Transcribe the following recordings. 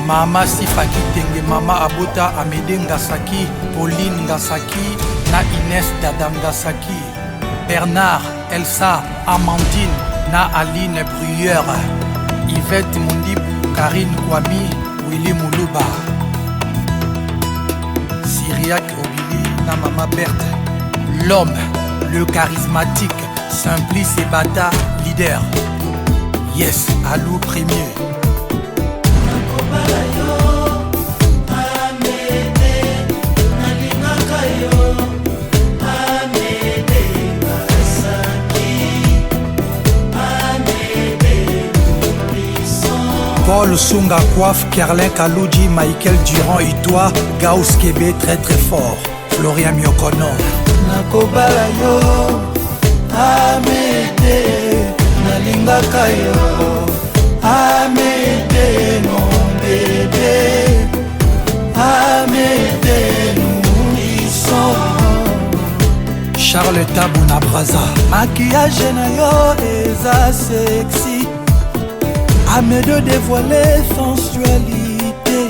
Mama Sifaki Tenge, Mama Abota Amédée Ngasaki, Pauline Ngasaki, na Inès Dada Ngasaki, Bernard, Elsa, Amandine, na Aline Bruyère, Yvette Mundibou, Karine Kwami, Willy Moulouba, Syriac Obili, na Mama Berthe, l'homme, le charismatique, Simplice et Bata, leader. Yes, Alou premier. Paul Sunga Coiffe, Kerlin Kaloudji, Michael Durand et toi, Gauss Kébé très très fort, Florian Miokono. Nakobala yo, Amédée, nalingaka yo, Amédée mon bébé, Amédée nous sommes. Charles Tabouna Braza. Maquillage na yo eza sexy, Amédée dévoiler sensualité.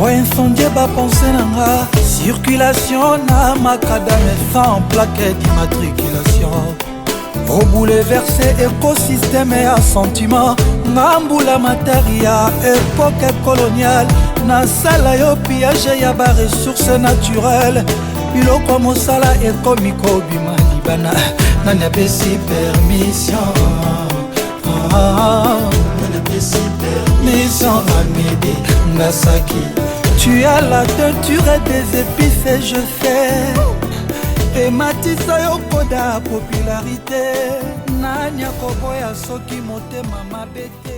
Incendier ba pensée nanga, circulation na macadam sans plaquette d'immatriculation. Au bouleversé écosystème et à sentiment, ngambula materia époque coloniale. Na sala yo pillage ya ba ressources naturelles. Biloko mosala ekomiko bima libana, nani apesi permission. Maison Amédée Ngasaki, tu as la teinture des épices et je sais. Et Matissa yokoda popularité, nanya koboya soki motema mabete.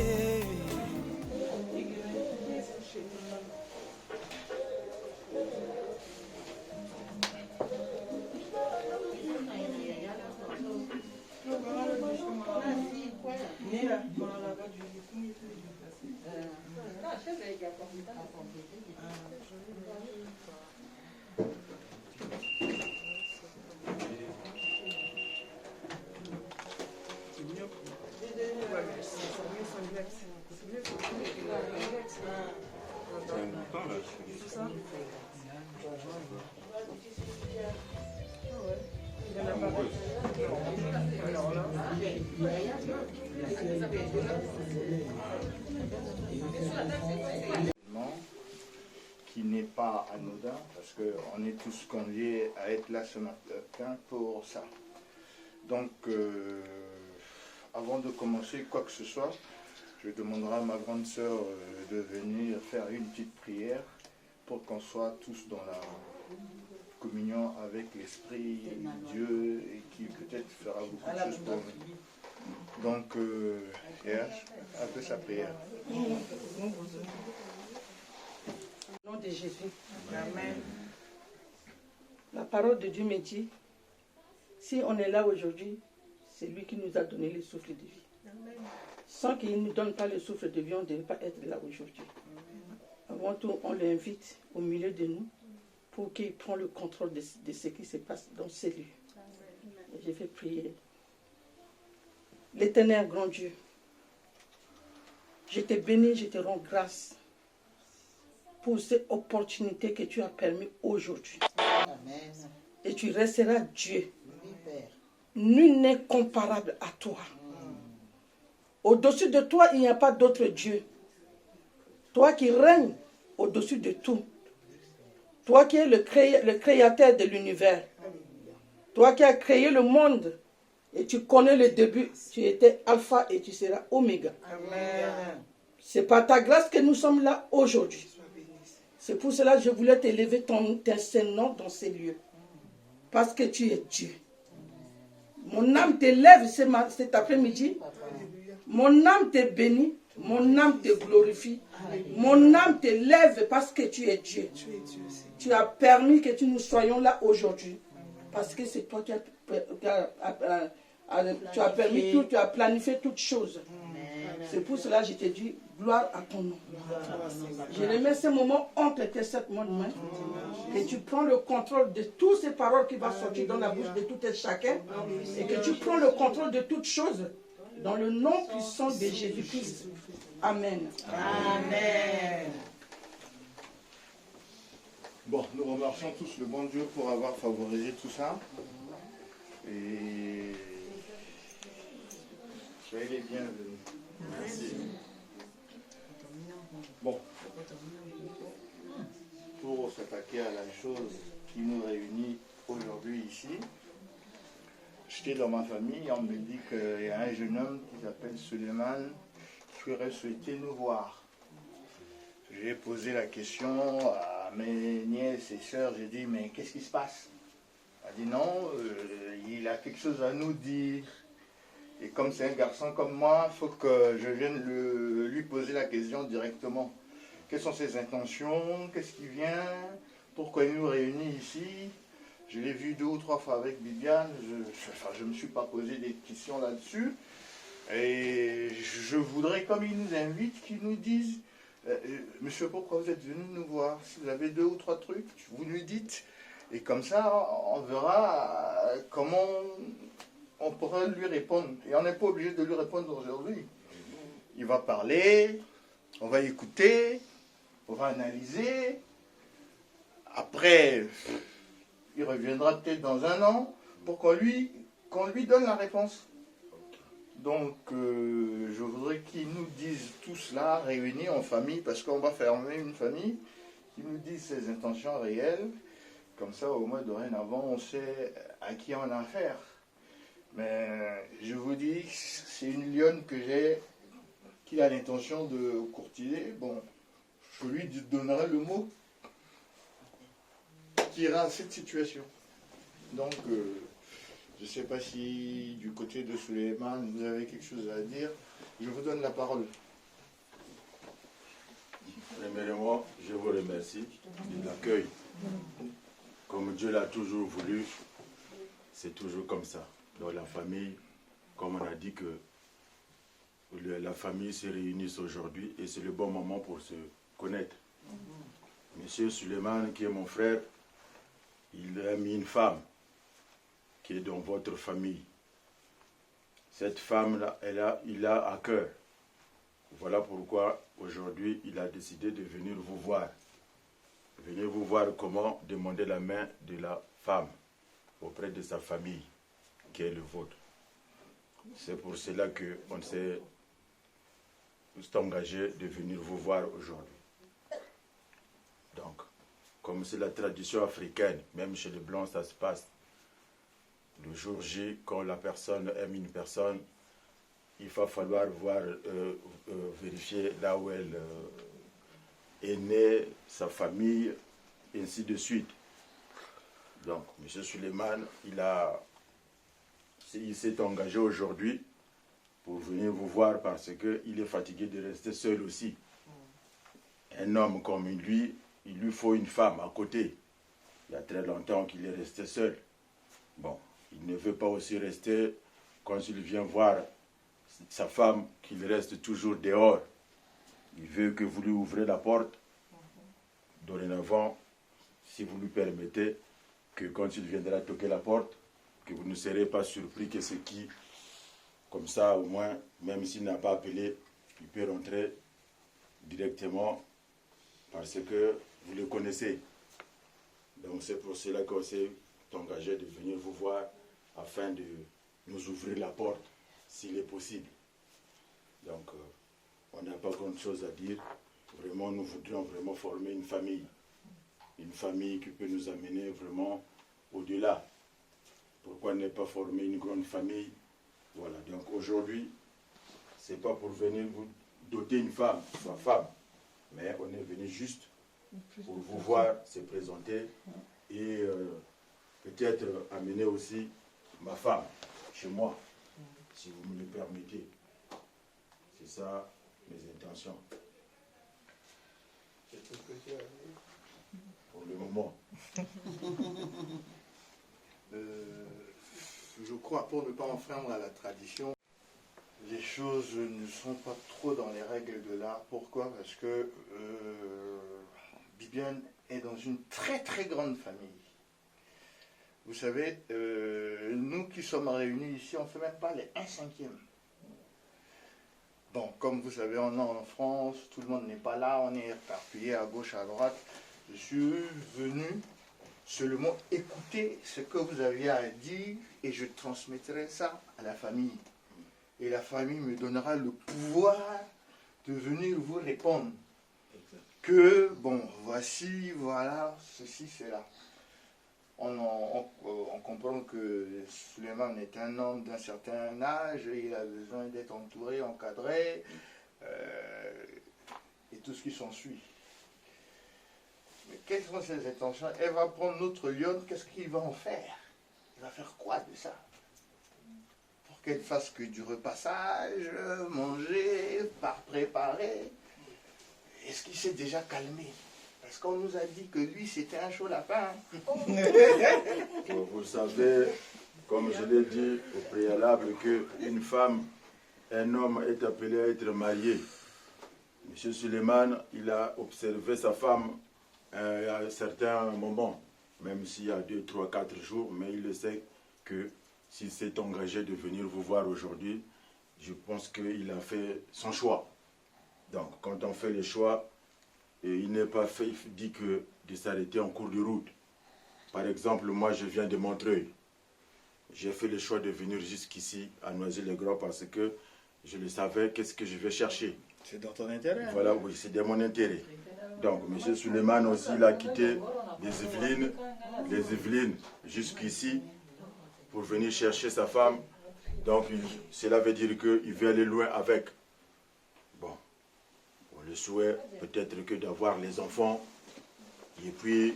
Qui n'est pas anodin, parce qu'on est tous conviés à être là ce matin pour ça. Donc, avant de commencer quoi que ce soit, je demanderai à ma grande sœur de venir faire une petite prière pour qu'on soit tous dans la communion avec l'Esprit Dieu et qui peut-être fera beaucoup de choses pour nous. Donc, un peu sa prière. Au nom de Jésus. Amen. La parole de Dieu me dit, si on est là aujourd'hui, c'est lui qui nous a donné le souffle de vie. Amen. Sans qu'il ne nous donne pas le souffle de vie, on ne devait pas être là aujourd'hui. Avant tout, on l'invite au milieu de nous pour qu'il prenne le contrôle de ce qui se passe dans ces lieux. Et je vais prier. L'Éternel, grand Dieu, je te bénis, je te rends grâce pour cette opportunité que tu as permis aujourd'hui. Et tu resteras Dieu. Nul n'est comparable à toi. Au-dessus de toi, il n'y a pas d'autre Dieu. Toi qui règnes au-dessus de tout. Toi qui es le créateur de l'univers. Toi qui as créé le monde. Et tu connais le début. Tu étais alpha et tu seras oméga. C'est par ta grâce que nous sommes là aujourd'hui. C'est pour cela que je voulais t'élever ton saint nom dans ces lieux. Parce que tu es Dieu. Mon âme t'élève cet après-midi. Mon âme te bénit. Mon âme te glorifie. Mon âme t'élève parce que tu es Dieu. Tu as permis que nous soyons là aujourd'hui. Parce que c'est toi qui tu as permis tout, tu as planifié toutes choses. C'est pour cela que je te dis gloire à ton nom. Je remets ce moment entre tes 7 mains. Et tu prends le contrôle de toutes ces paroles qui vont sortir dans la bouche de tout et chacun. Et que tu prends le contrôle de toutes choses. Dans le nom puissant de Jésus-Christ. Amen. Amen. remercions tous le bon Dieu pour avoir favorisé tout ça. Et soyez les bienvenus. Merci. Bon. Pour s'attaquer à la chose qui nous réunit aujourd'hui ici, j'étais dans ma famille, on me dit qu'il y a un jeune homme qui s'appelle Suleiman qui aurait souhaité nous voir. J'ai posé la question à mes nièces et sœurs, j'ai dit mais qu'est-ce qui se passe? Elle a dit non, il a quelque chose à nous dire. Et comme c'est un garçon comme moi, il faut que je vienne lui poser la question directement. Quelles sont ses intentions? Qu'est-ce qui vient? Pourquoi il nous réunit ici? Je l'ai vu 2 ou 3 fois avec Bibiane, je ne me suis pas posé des questions là-dessus. Et je voudrais, comme il nous invite, qu'il nous dise monsieur, pourquoi vous êtes venu nous voir? Si vous avez 2 ou 3 trucs, vous lui dites. Et comme ça, on verra comment on pourra lui répondre. Et on n'est pas obligé de lui répondre aujourd'hui. Il va parler, on va écouter, on va analyser. Après, il reviendra peut-être dans 1 an pour qu'on lui donne la réponse. Donc, je voudrais qu'ils nous disent tout cela, réunis en famille, parce qu'on va fermer une famille, qu'ils nous disent ses intentions réelles. Comme ça, au moins, dorénavant, on sait à qui on a affaire. Mais je vous dis, c'est une lionne que j'ai, qui a l'intention de courtiser. Bon, je lui donnerai le mot qui ira à cette situation. Donc, je ne sais pas si du côté de Suleiman, vous avez quelque chose à dire. Je vous donne la parole. Premièrement, je vous remercie de l'accueil. Comme Dieu l'a toujours voulu, c'est toujours comme ça. Dans la famille, comme on a dit que la famille se réunit aujourd'hui et c'est le bon moment pour se connaître. Monsieur Suleiman, qui est mon frère, il a mis une femme qui est dans votre famille. Cette femme-là, il a à cœur. Voilà pourquoi aujourd'hui, il a décidé de venir vous voir. Venez vous voir comment demander la main de la femme auprès de sa famille, qui est le vôtre. C'est pour cela qu'on s'est engagé de venir vous voir aujourd'hui. Donc, comme c'est la tradition africaine, même chez les Blancs, ça se passe. Le jour J, quand la personne aime une personne, il va falloir vérifier là où elle est née, sa famille, et ainsi de suite. Donc, M. Suleiman, il s'est engagé aujourd'hui pour venir vous voir parce qu'il est fatigué de rester seul aussi. Un homme comme lui, il lui faut une femme à côté. Il y a très longtemps qu'il est resté seul. Bon, il ne veut pas aussi rester, quand il vient voir sa femme, qu'il reste toujours dehors. Il veut que vous lui ouvrez la porte. Dorénavant, si vous lui permettez, que quand il viendra toquer la porte, que vous ne serez pas surpris que c'est qui. Comme ça, au moins, même s'il n'a pas appelé, il peut rentrer directement parce que vous le connaissez. Donc c'est pour cela qu'on s'est engagé de venir vous voir afin de nous ouvrir la porte s'il est possible. Donc on n'a pas grand chose à dire. Vraiment, nous voudrions vraiment former une famille qui peut nous amener vraiment au-delà. Pourquoi ne pas former une grande famille? Voilà, donc aujourd'hui, ce n'est pas pour venir vous doter une femme, sa femme, mais on est venu juste pour vous voir, se présenter et peut-être amener aussi ma femme chez moi, si vous me le permettez. C'est ça mes intentions. C'est tout ce que tu as dit? Pour le moment. Je crois, pour ne pas enfreindre à la tradition, les choses ne sont pas trop dans les règles de l'art. Pourquoi? Parce que Bibiane est dans une très très grande famille. Vous savez, nous qui sommes réunis ici, on ne fait même pas les 1/5. Bon, comme vous savez, on est en France, tout le monde n'est pas là, on est éparpillé à gauche, à droite. Je suis venu Seulement écoutez ce que vous aviez à dire et je transmettrai ça à la famille. Et la famille me donnera le pouvoir de venir vous répondre. Que, bon, voici, voilà, ceci, cela. On comprend que Suleiman est un homme d'un certain âge, il a besoin d'être entouré, encadré, et tout ce qui s'ensuit. Mais quelles sont ses intentions? Elle va prendre notre lionne, qu'est-ce qu'il va en faire? Il va faire quoi de ça? Pour qu'elle fasse que du repassage, manger, préparer. Est-ce qu'il s'est déjà calmé? Parce qu'on nous a dit que lui, c'était un chaud lapin. Vous savez, comme je l'ai dit au préalable, qu'une femme, un homme est appelé à être marié. M. Suleiman, il a observé sa femme à un certain moment, même s'il y a 2, 3, 4 jours, mais il le sait que s'il s'est engagé de venir vous voir aujourd'hui, je pense qu'il a fait son choix. Donc, quand on fait le choix, il n'est pas fait, dit que de s'arrêter en cours de route. Par exemple, moi, je viens de Montreuil. J'ai fait le choix de venir jusqu'ici, à Noisy-le-Grand, parce que je le savais, qu'est-ce que je vais chercher. C'est dans ton intérêt. Voilà, oui, c'est de mon intérêt. Donc, M. Suleiman aussi, il a quitté les Yvelines jusqu'ici pour venir chercher sa femme. Donc, cela veut dire qu'il veut aller loin avec. Bon, on le souhaite peut-être que d'avoir les enfants, et puis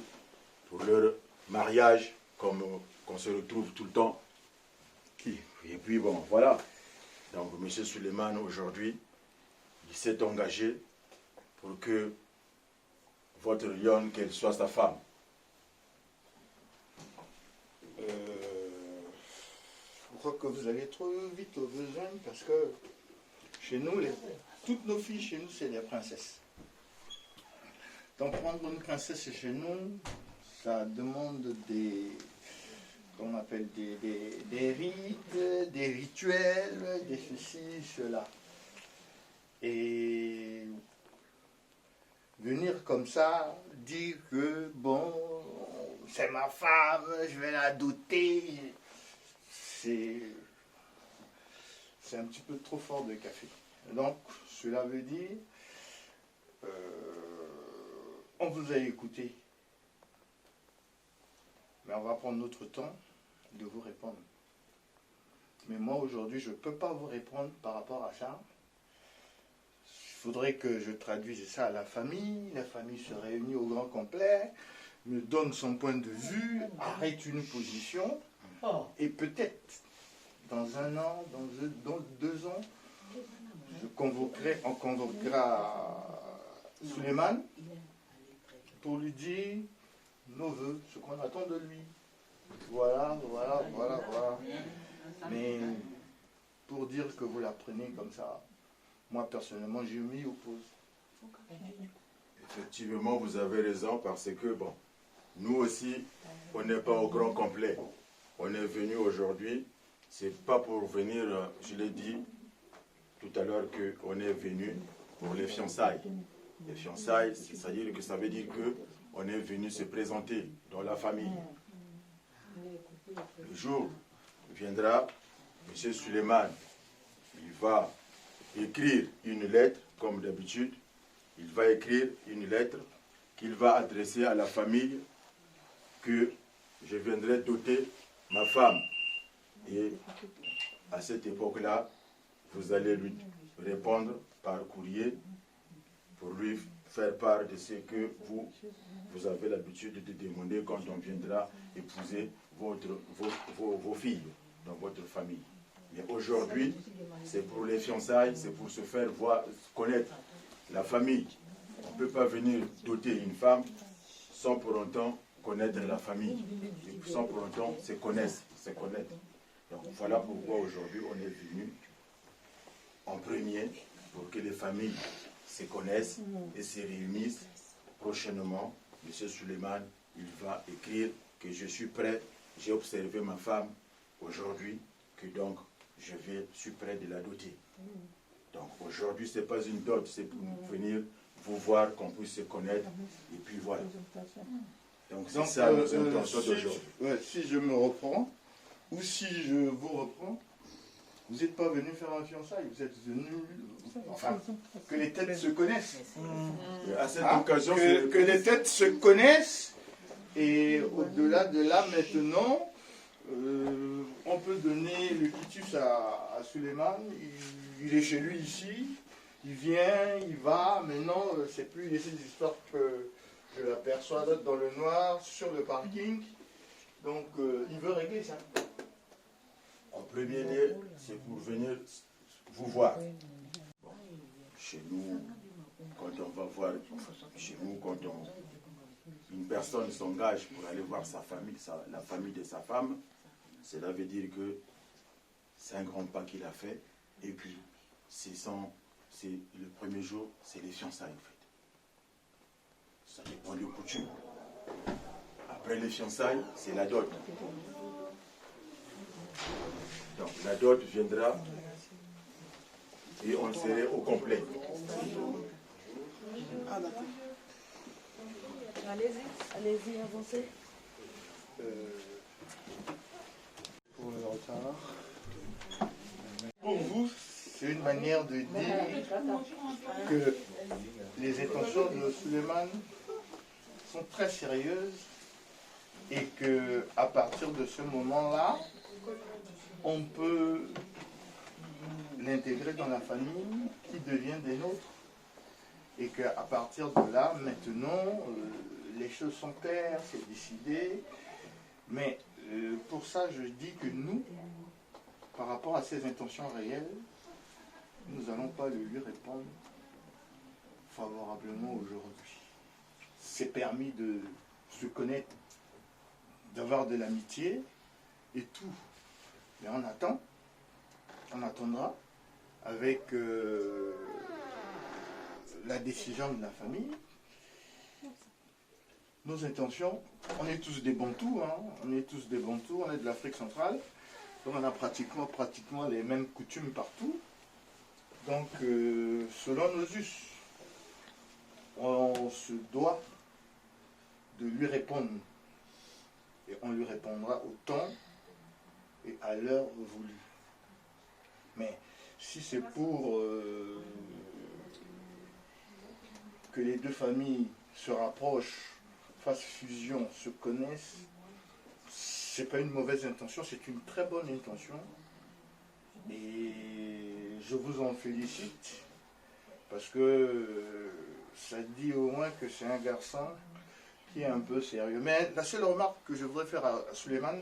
pour leur mariage, comme qu'on se retrouve tout le temps. Et puis bon, voilà. Donc, M. Suleiman, aujourd'hui, il s'est engagé pour que votre lionne, qu'elle soit sa femme. Je crois que vous allez trop vite aux besoins parce que chez nous, toutes nos filles chez nous, c'est des princesses. Donc prendre une princesse chez nous, ça demande qu'on appelle des rites, des rituels, des ceci, cela. Et venir comme ça, dire que bon, c'est ma femme, je vais la doter, c'est un petit peu trop fort de café. Donc, cela veut dire, on vous a écouté, mais on va prendre notre temps de vous répondre. Mais moi, aujourd'hui, je ne peux pas vous répondre par rapport à ça. Il faudrait que je traduise ça à la famille se réunit au grand complet, me donne son point de vue, arrête une position, et peut-être dans 1 an, dans 2 ans, on convoquera Suleiman pour lui dire nos voeux, ce qu'on attend de lui. Voilà. Mais pour dire que vous la prenez comme ça, moi personnellement, je m'y oppose. Effectivement, vous avez raison, parce que, bon, nous aussi, on n'est pas au grand complet. On est venu aujourd'hui, c'est pas pour venir, je l'ai dit tout à l'heure, qu'on est venu pour les fiançailles. Les fiançailles, c'est-à-dire que ça veut dire qu'on est venu se présenter dans la famille. Le jour viendra, M. Suleiman, il va écrire une lettre, comme d'habitude. Il va écrire une lettre qu'il va adresser à la famille, que je viendrai doter ma femme. Et à cette époque-là, vous allez lui répondre par courrier pour lui faire part de ce que vous avez l'habitude de demander quand on viendra épouser vos filles dans votre famille. Mais aujourd'hui, c'est pour les fiançailles, c'est pour se faire connaître la famille. On ne peut pas venir doter une femme sans pour autant connaître la famille, et sans pour autant se connaître. Donc voilà pourquoi aujourd'hui on est venu en premier pour que les familles se connaissent et se réunissent. Prochainement, M. Suleiman, il va écrire que je suis prêt, j'ai observé ma femme aujourd'hui, que donc je suis prêt de la doter. Donc aujourd'hui, ce n'est pas une dot, c'est pour venir vous voir, qu'on puisse se connaître, et puis voilà. Donc c'est ça nos intentions d'aujourd'hui. Si je me reprends, ou si je vous reprends, vous n'êtes pas venu faire un fiançailles, vous êtes venu, enfin, que les têtes se connaissent. À cette occasion, que les têtes se connaissent, et au-delà de là, maintenant, on peut donner le quitus à Suleiman. Il est chez lui ici, il vient, il va. Maintenant, c'est plus laisser des histoires que je l'aperçois dans le noir, sur le parking. Donc, il veut régler ça. En premier lieu, c'est pour venir vous voir. Bon, chez nous, quand on va voir, une personne s'engage pour aller voir sa famille, la famille de sa femme, cela veut dire que c'est un grand pas qu'il a fait. Et puis, c'est le premier jour, c'est les fiançailles en fait. Ça dépend des coutumes. Après les fiançailles, c'est la dot. Donc la dot viendra et on serait au complet. Allez-y, avancez. Pour le retard. Pour vous, c'est une manière de dire que les intentions de Suleiman sont très sérieuses et que à partir de ce moment-là, on peut l'intégrer dans la famille qui devient des nôtres. Et qu'à partir de là, maintenant, les choses sont claires, c'est décidé. Mais pour ça, je dis que nous, par rapport à ses intentions réelles, nous n'allons pas lui répondre favorablement aujourd'hui. C'est permis de se connaître, d'avoir de l'amitié et tout. Mais on attendra avec la décision de la famille. Nos intentions, on est tous des Bantous, hein, on est tous des Bantous, on est de l'Afrique centrale, donc on a pratiquement les mêmes coutumes partout. Donc, selon nos us, on se doit de lui répondre. Et on lui répondra au temps et à l'heure voulue. Mais si c'est pour que les deux familles se rapprochent, fassent fusion, se connaissent, c'est pas une mauvaise intention, c'est une très bonne intention. Et je vous en félicite, parce que ça dit au moins que c'est un garçon qui est un peu sérieux. Mais la seule remarque que je voudrais faire à Suleiman,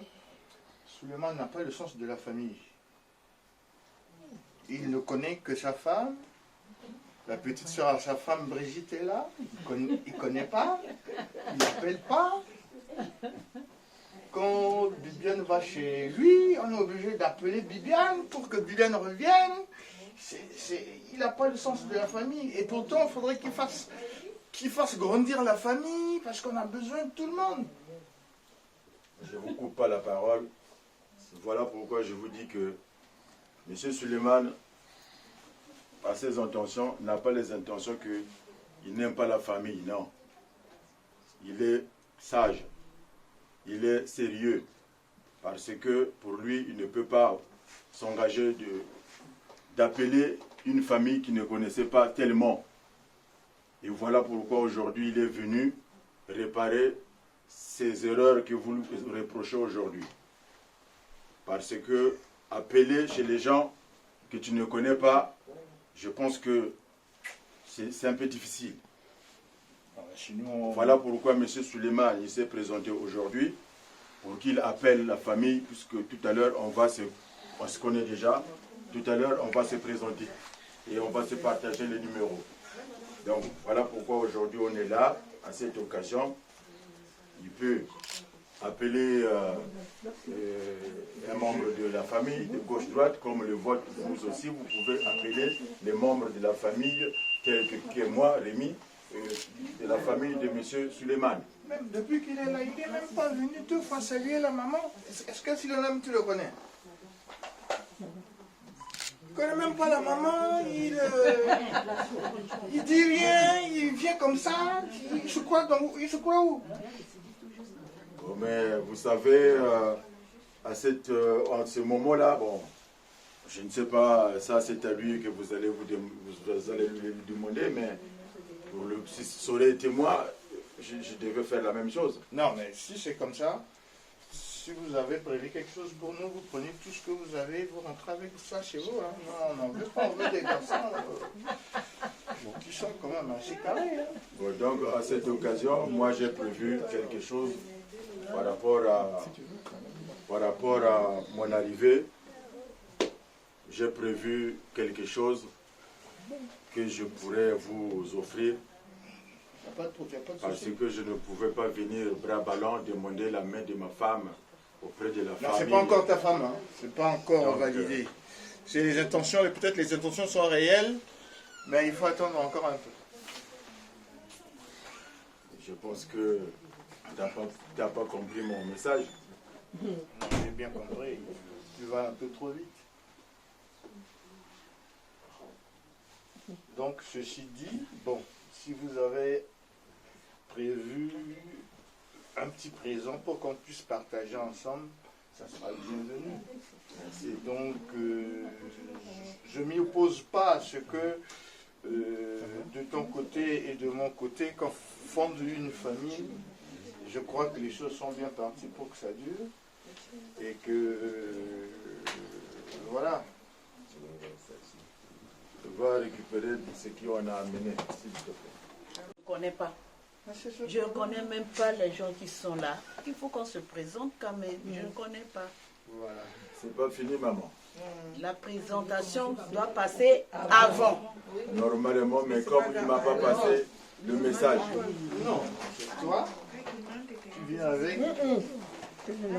Suleiman n'a pas le sens de la famille. Il ne connaît que sa femme. La petite soeur à sa femme, Brigitte, est là. Il ne connaît pas. Il n'appelle pas. Quand Bibiane va chez lui, on est obligé d'appeler Bibiane pour que Bibiane revienne. Il n'a pas le sens de la famille. Et pourtant, il faudrait qu'il fasse grandir la famille, parce qu'on a besoin de tout le monde. Je ne vous coupe pas la parole. Voilà pourquoi je vous dis que M. Suleiman, par ses intentions, n'a pas les intentions qu'il n'aime pas la famille, non. Il est sage, il est sérieux, parce que pour lui, il ne peut pas s'engager d'appeler une famille qu'il ne connaissait pas tellement. Et voilà pourquoi aujourd'hui, il est venu réparer ces erreurs que vous lui reprochez aujourd'hui. Parce que appeler chez les gens que tu ne connais pas, je pense que c'est un peu difficile. Voilà pourquoi M. Suleiman s'est présenté aujourd'hui, pour qu'il appelle la famille, puisque tout à l'heure, on se connaît déjà, tout à l'heure, on va se présenter et on va se partager les numéros. Donc voilà pourquoi aujourd'hui on est là, à cette occasion. Il peut appeler un membre de la famille de gauche-droite, comme le vôtre, vous aussi, vous pouvez appeler les membres de la famille, tels que moi, Rémi, de la famille de M. Suleiman. Même depuis qu'il est là, il n'est même pas venu deux fois saluer la maman. Est-ce que si l'homme tu le connais? Il ne connaît même pas la maman, il dit rien, il vient comme ça, il se croit où? Bon, mais vous savez, en ce moment-là, bon, je ne sais pas, ça c'est à lui que vous allez lui demander, mais si ça aurait été moi, je devais faire la même chose. Non, mais si c'est comme ça, si vous avez prévu quelque chose pour nous, vous prenez tout ce que vous avez, vous rentrez avec ça chez vous. Hein. Non, on n'en veut pas, on veut des garçons qui sont quand même assez carrés. Hein. Bon, donc, à cette occasion, moi j'ai prévu quelque chose par rapport à mon arrivée. J'ai prévu quelque chose que je pourrais vous offrir. Parce que je ne pouvais pas venir bras ballants demander la main de ma femme auprès de la famille. Non, c'est pas encore ta femme, hein. C'est pas encore validé. C'est les intentions, et peut-être les intentions sont réelles, mais il faut attendre encore un peu. Je pense que tu n'as pas compris mon message. Non, j'ai bien compris. Tu vas un peu trop vite. Donc, ceci dit, bon, si vous avez prévu un petit présent pour qu'on puisse partager ensemble, ça sera bienvenu. Merci. Donc, je ne m'y oppose pas à ce que de ton côté et de mon côté, qu'on fonde une famille. Je crois que les choses sont bien parties pour que ça dure. Et que, voilà. Tu vas récupérer ce qu'on a amené, s'il te plaît. Je ne connais pas. Je ne connais même pas les gens qui sont là. Il faut qu'on se présente quand même. Je ne connais pas. Voilà. C'est pas fini, maman. La présentation doit passer avant. Normalement, mais comme il ne m'a pas passé le message. Non, c'est toi. Tu viens avec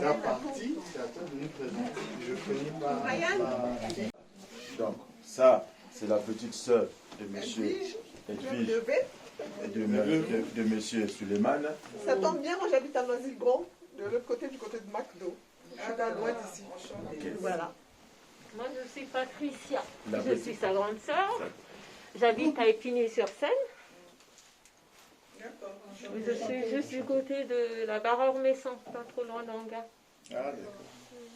ta partie. C'est à toi de nous présenter. Je ne connais pas. Donc, ça, c'est la petite sœur de monsieur Edwige et de monsieur Suleiman. Ça tombe bien, moi j'habite à Noisy-le-Grand, de l'autre côté, du côté de McDo. Je suis pas loin d'ici. Okay. Voilà. Moi je suis Patricia, je suis sa grande sœur. J'habite à Épinay-sur-Seine. Je suis juste du côté de la barre Ormesson, pas trop loin d'Anga. Ah, d'accord.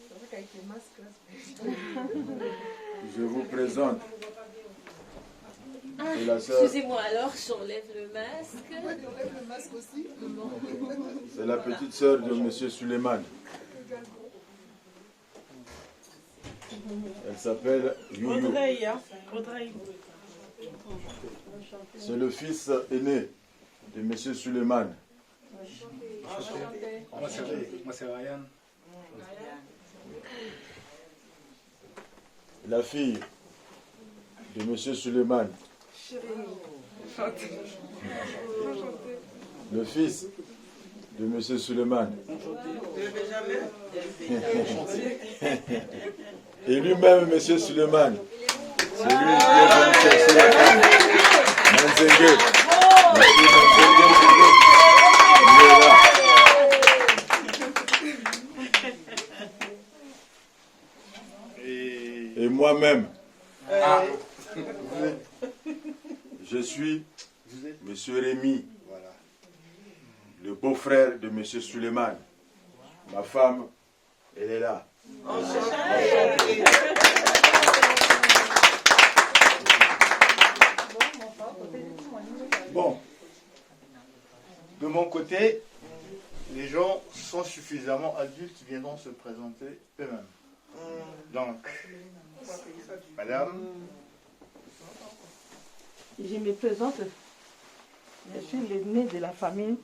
C'est vrai qu'avec les masques là, Je vous présente. Et la sœur, Excusez-moi alors, j'enlève le masque. on enlève le masque aussi. c'est la petite sœur de monsieur Suleiman. Elle s'appelle Youyou. Audrey. C'est le fils aîné de monsieur Suleiman. Moi c'est Ryan. La fille de monsieur Suleiman. Le fils de monsieur Suleiman. Et lui-même, monsieur Suleiman. C'est lui qui est venu chercher la femme. Manzengue. Il est là. Et moi-même, je suis monsieur Rémi, Voilà. le beau-frère de monsieur Suleiman. Ma femme, elle est là. Bon, de mon côté, les gens sont suffisamment adultes, ils viendront se présenter eux-mêmes. Donc, madame, Je me présente. Je suis l'aîné de la famille.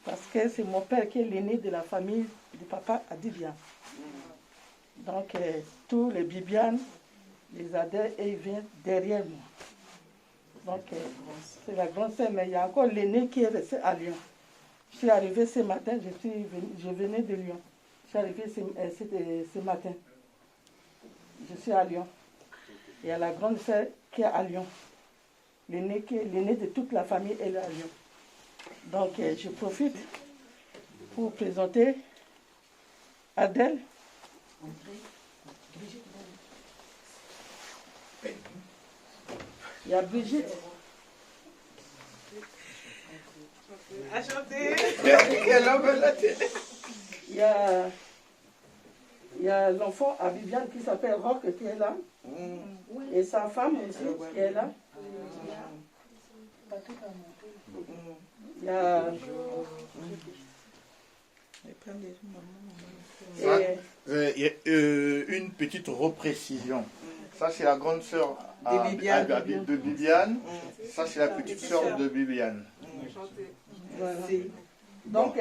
Parce que c'est mon père qui est l'aîné de la famille de papa Adibian. Donc, tous les Bibianes, les adhèrent et ils viennent derrière moi. Donc, c'est la grande sœur, mais il y a encore l'aîné qui est resté à Lyon. Je suis arrivée ce matin, je venais de Lyon. Je suis arrivée ce matin. Je suis à Lyon. Il y a la grande sœur qui est à Lyon. L'aîné de toute la famille, elle est à Lyon. Donc, je profite pour présenter Adèle. Il y a Brigitte. Enchanté. Il y a l'enfant à Viviane qui s'appelle Roque qui est là. Et sa femme aussi qui est là. Il y a... Une petite reprécision. Ça, c'est la grande sœur de Viviane. Ça, c'est la petite sœur de Viviane. Voilà. Donc,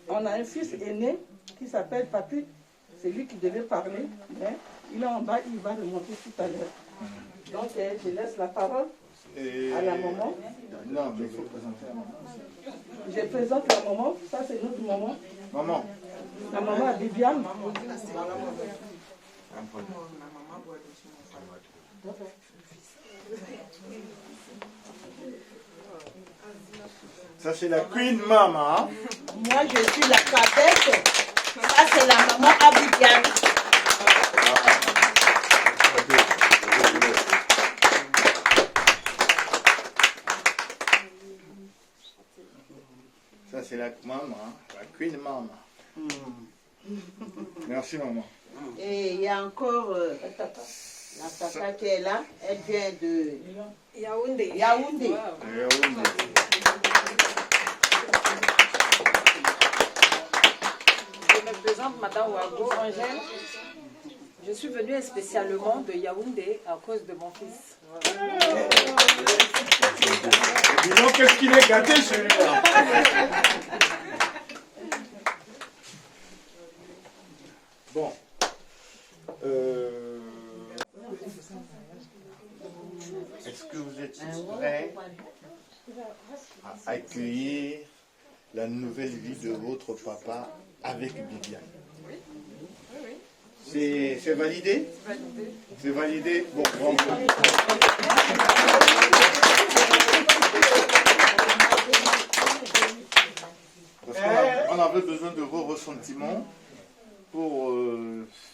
on a un fils aîné qui s'appelle Patrick. C'est lui qui devait parler. Mais il est en bas, il va remonter tout à l'heure. Donc, je laisse la parole à la maman. Non, mais il faut présenter la maman. Je présente la maman. Ça, c'est notre maman. Maman. La maman à Viviane. Ça, c'est la Queen Mama. Moi, je suis la cadette. Ça, c'est la maman à Viviane. Ça, c'est la maman, la Queen Mama. Merci, maman. Et il y a encore la tata qui est là. Elle vient de Yaoundé. Yaoundé. Je me présente, Madame Ouago Angèle. Je suis venue spécialement de Yaoundé à cause de mon fils. Dis donc, qu'est-ce qu'il est gâté, celui-là. Bon. Est-ce que vous êtes prêts à accueillir la nouvelle vie de votre papa avec Viviane? C'est validé? C'est validé? Bon, bravo. Parce qu'on avait besoin de vos ressentiments pour...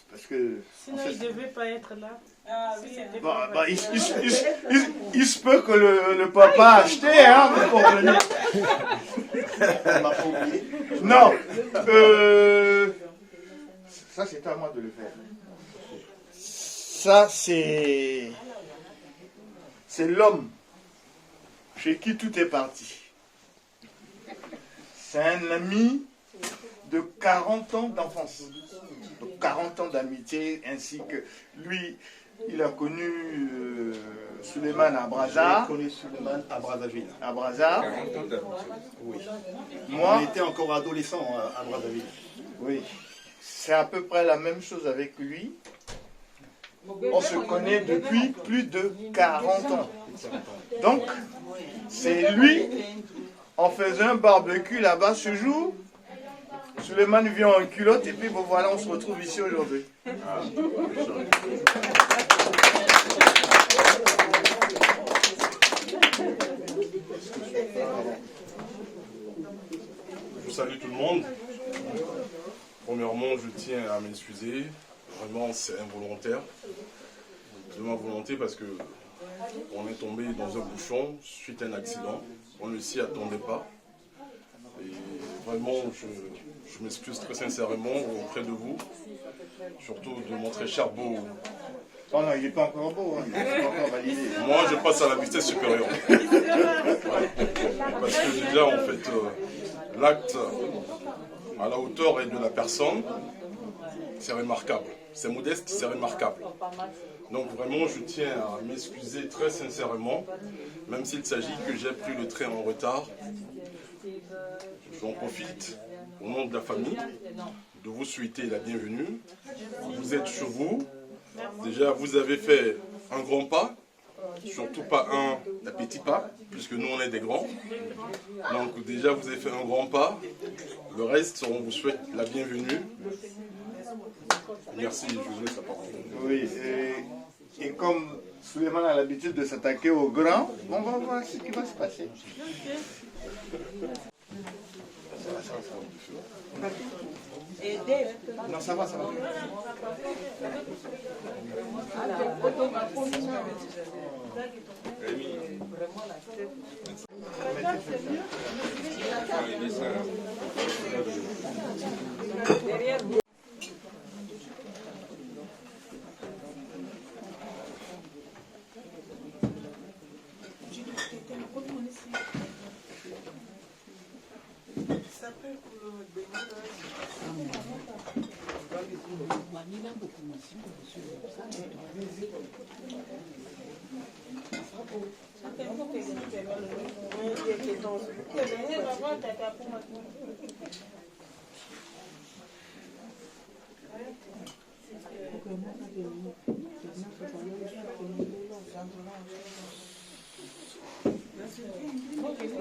parce que... Sinon, il ne devait pas être là. Il se peut que le papa a acheté, hein, vous comprenez. On m'a pas oublié. Non. Ça, c'est à moi de le faire. Ça, c'est l'homme chez qui tout est parti. C'est un ami de 40 ans d'enfance, de 40 ans d'amitié, ainsi que lui, il a connu Suleiman à Brazza. J'ai connu Suleiman à Brazzaville. À Brazza. 40 ans d'avance. Oui. Moi, on était encore adolescents à Brazzaville. Oui. C'est à peu près la même chose avec lui. On se connaît depuis plus de 40 ans. Donc, c'est lui, on faisait un barbecue là-bas ce jour. Suleiman vient en culotte et puis bon voilà, on se retrouve ici aujourd'hui. Je salue tout le monde. Premièrement, je tiens à m'excuser. Vraiment, c'est involontaire. De ma volonté parce que on est tombé dans un bouchon suite à un accident. On ne s'y attendait pas. Et vraiment, je m'excuse très sincèrement auprès de vous. Surtout de mon très cher beau. Oh non, il n'est pas encore beau, hein. Il n'est pas encore validé. Moi, je passe à la vitesse supérieure. Ouais. Parce que déjà, en fait, l'acte à la hauteur et de la personne, c'est remarquable. C'est modeste, c'est remarquable. Donc vraiment, je tiens à m'excuser très sincèrement, même s'il s'agit que j'ai pris le train en retard. J'en profite, au nom de la famille, de vous souhaiter la bienvenue. Vous êtes chez vous. Déjà, vous avez fait un grand pas, surtout pas un petit pas, puisque nous, on est des grands. Donc déjà, vous avez fait un grand pas. Le reste, on vous souhaite la bienvenue. Merci, je vous laisse la parole. Oui, et comme Suleiman a l'habitude de s'attaquer aux grands, on va voir ce qui va se passer. Non, ça va, ça va.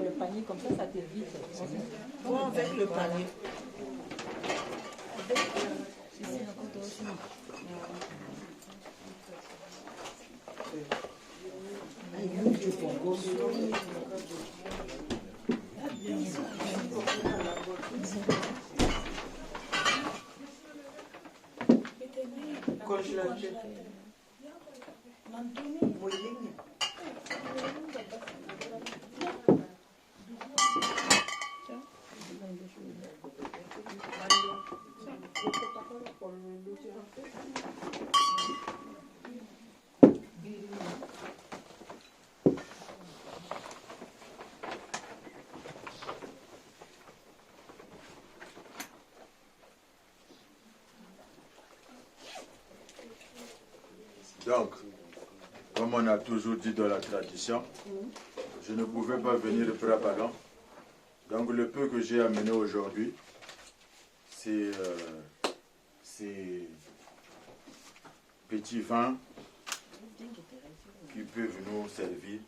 Le panier comme ça t'évite. Bon, avec le panier. Donc, comme on a toujours dit dans la tradition, je ne pouvais pas venir bras ballants. Donc le peu que j'ai amené aujourd'hui, c'est ces petits vins qui peuvent nous servir.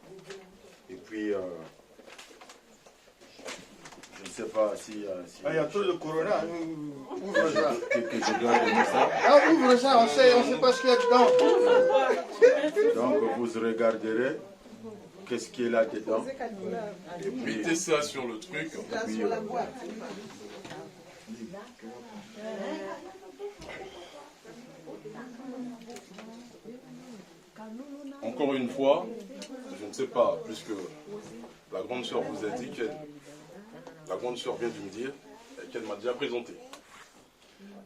Et puis, je ne sais pas si... il y a trop de corona, ouvre ça. Que je dois donner ça. Ah, ouvre ça, on sait pas ce qu'il y a dedans. Donc vous regarderez qu'est-ce qui est là dedans. Et puis mettez ça sur le truc. Puis, Encore une fois, je ne sais pas, puisque la grande sœur vous a dit qu'elle... La grande sœur vient de me dire qu'elle m'a déjà présenté.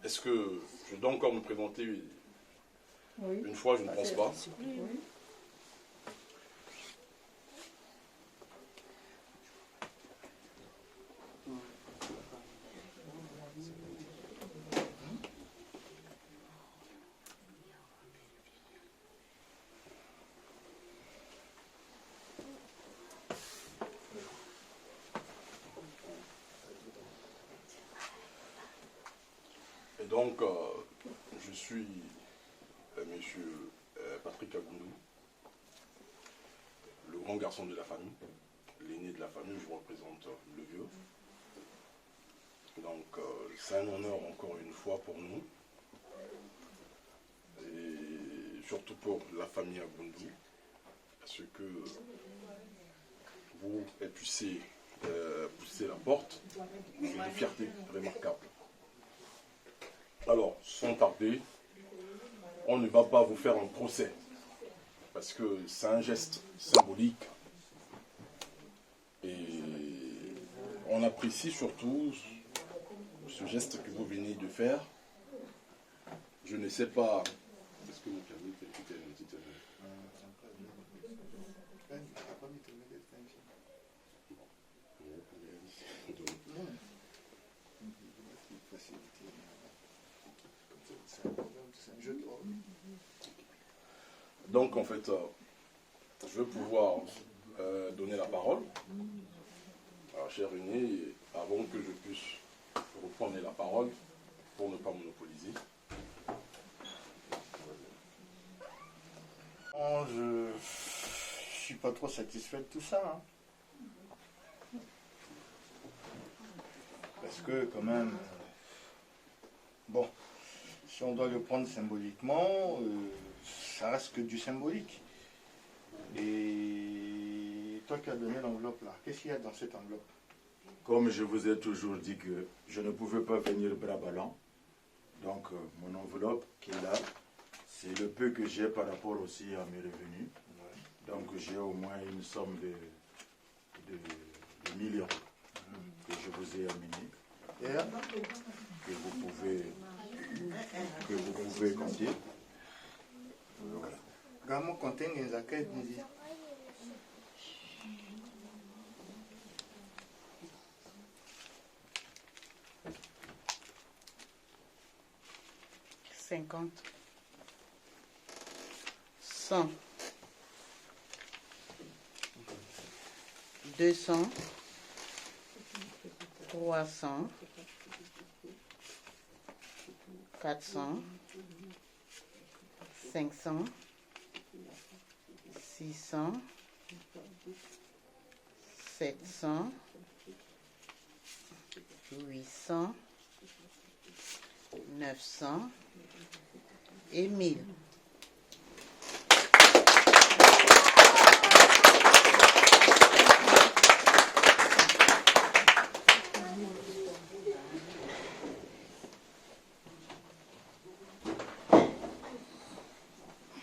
Est-ce que je dois encore me présenter une fois? Je ne pense pas. Donc, je suis monsieur Patrick Agoundou, le grand garçon de la famille, l'aîné de la famille, je représente le vieux. Donc, c'est un honneur encore une fois pour nous, et surtout pour la famille Agoundou, parce que vous puissiez pousser la porte, c'est une fierté remarquable. Alors, sans tarder, on ne va pas vous faire un procès, parce que c'est un geste symbolique. Et on apprécie surtout ce geste que vous venez de faire. Je ne sais pas... Est-ce que vous permettez de faire une petite... Donc en fait, je vais pouvoir donner la parole à cher René, avant que je puisse reprendre la parole pour ne pas monopoliser. Non, je suis pas trop satisfait de tout ça. Hein. Parce que quand même, bon, si on doit le prendre symboliquement, ça reste que du symbolique. Et toi qui as donné l'enveloppe là, qu'est-ce qu'il y a dans cette enveloppe? Comme je vous ai toujours dit que je ne pouvais pas venir bras ballants, donc mon enveloppe qui est là, c'est le peu que j'ai par rapport aussi à mes revenus. Donc j'ai au moins une somme de 1 000 € que j'ai amené, Yeah. que vous pouvez compter. Voilà. Gamo contém Nzaka Didi. Cinquante. 100. 200. 300. 400. 500. 600. 700. 800. 900. Et 1000.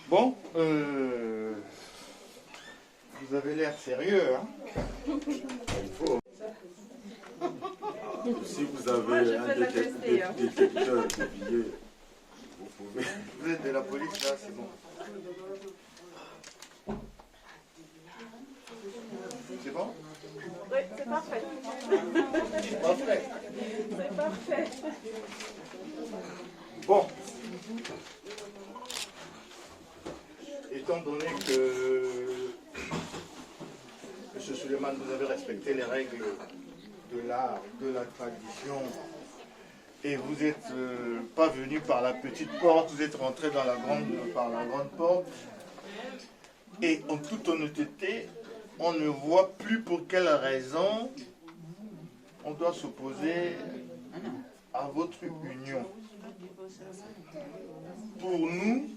Bon, vous avez l'air sérieux, hein? Il faut. Si vous avez Moi, je un fais la tester, hein. détecteur de billets, vous pouvez. Vous êtes de la police là, c'est bon. C'est bon? Oui, c'est parfait. Parfait. C'est parfait. Bon. Étant donné que M. Suleiman, vous avez respecté les règles de l'art, de la tradition, et vous n'êtes pas venu par la petite porte, vous êtes rentré par la grande porte, et en toute honnêteté, on ne voit plus pour quelle raison on doit s'opposer à votre union. Pour nous,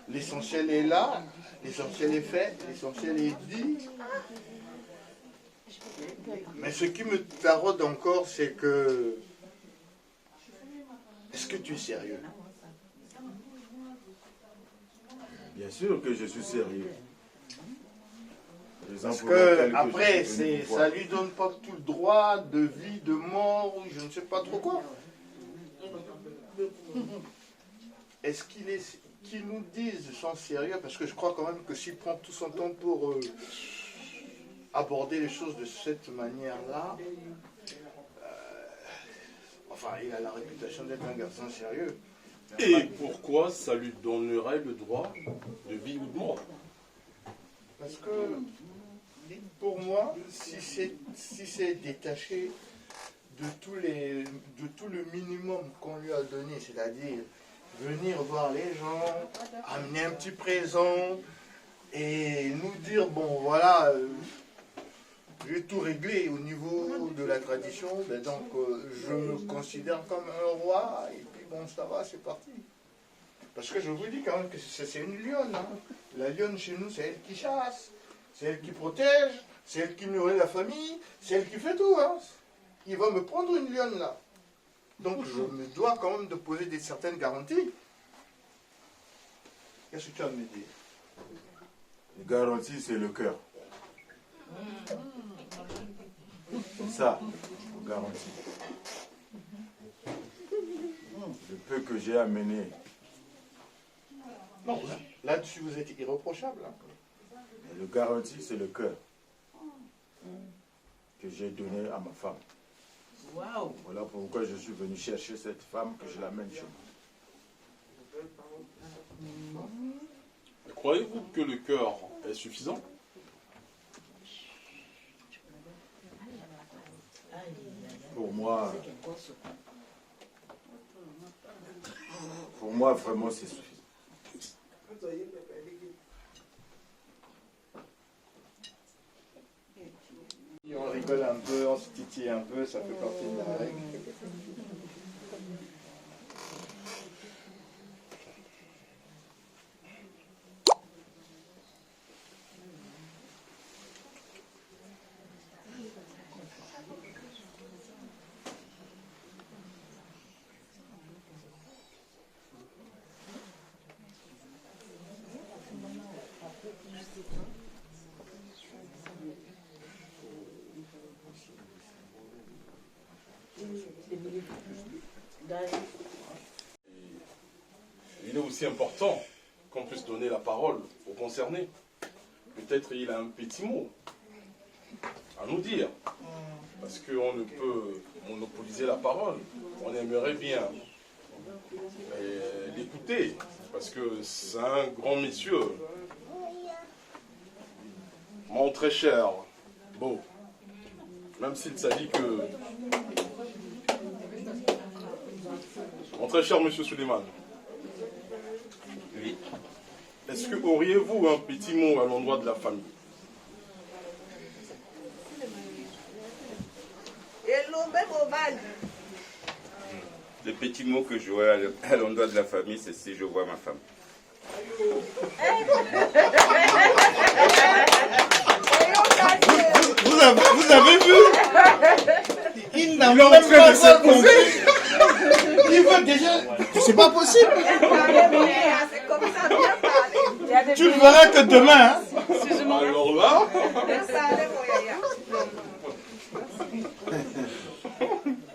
l'essentiel est là, l'essentiel est fait, l'essentiel est dit. Mais ce qui me taraude encore, c'est que... Est-ce que tu es sérieux? Bien sûr que je suis sérieux. Parce que après, ça lui donne pas tout le droit de vie, de mort, ou je ne sais pas trop quoi. Est-ce qu'ils nous disent sans sérieux, parce que je crois quand même que s'il prend tout son temps pour aborder les choses de cette manière-là, enfin, il a la réputation d'être un garçon sérieux. Et pourquoi ça lui donnerait le droit de vie ou de mort? Parce que, pour moi, si c'est détaché de tout le minimum qu'on lui a donné, c'est-à-dire venir voir les gens, amener un petit présent et nous dire, bon voilà, j'ai tout réglé au niveau de la tradition, ben donc je me considère comme un roi et puis bon, ça va, c'est parti. Parce que je vous dis quand même que c'est une lionne. Hein. La lionne chez nous, c'est elle qui chasse, c'est elle qui protège, c'est elle qui nourrit la famille, c'est elle qui fait tout. Hein. Il va me prendre une lionne là. Donc je me dois quand même de poser certaines garanties. Qu'est-ce que tu as à me dire? Les garanties, c'est le cœur. C'est ça, les garanties. Le peu que j'ai amené. Non, là-dessus vous êtes irréprochable. Hein. Le garantie, c'est le cœur que j'ai donné à ma femme. Waouh! Voilà pourquoi je suis venu chercher cette femme, que je l'amène chez moi. Croyez-vous que le cœur est suffisant? Pour moi, vraiment, c'est suffisant. On rigole un peu, on se titille un peu, ça fait partie de la règle. aussi important qu'on puisse donner la parole aux concernés. Peut-être il a un petit mot à nous dire. Parce qu'on ne peut monopoliser la parole. On aimerait bien l'écouter. Parce que c'est un grand monsieur. Mon très cher, beau. Même s'il s'agit que... Mon très cher monsieur Suleiman. Oui. Est-ce que auriez-vous un petit mot à l'endroit de la famille? Le petit mot que j'aurais à l'endroit de la famille, c'est si je vois ma femme. Vous avez vu? Il n'a même pas encore compris. Il veut déjà... C'est pas possible. Tu ne verras que demain. Hein? Alors là...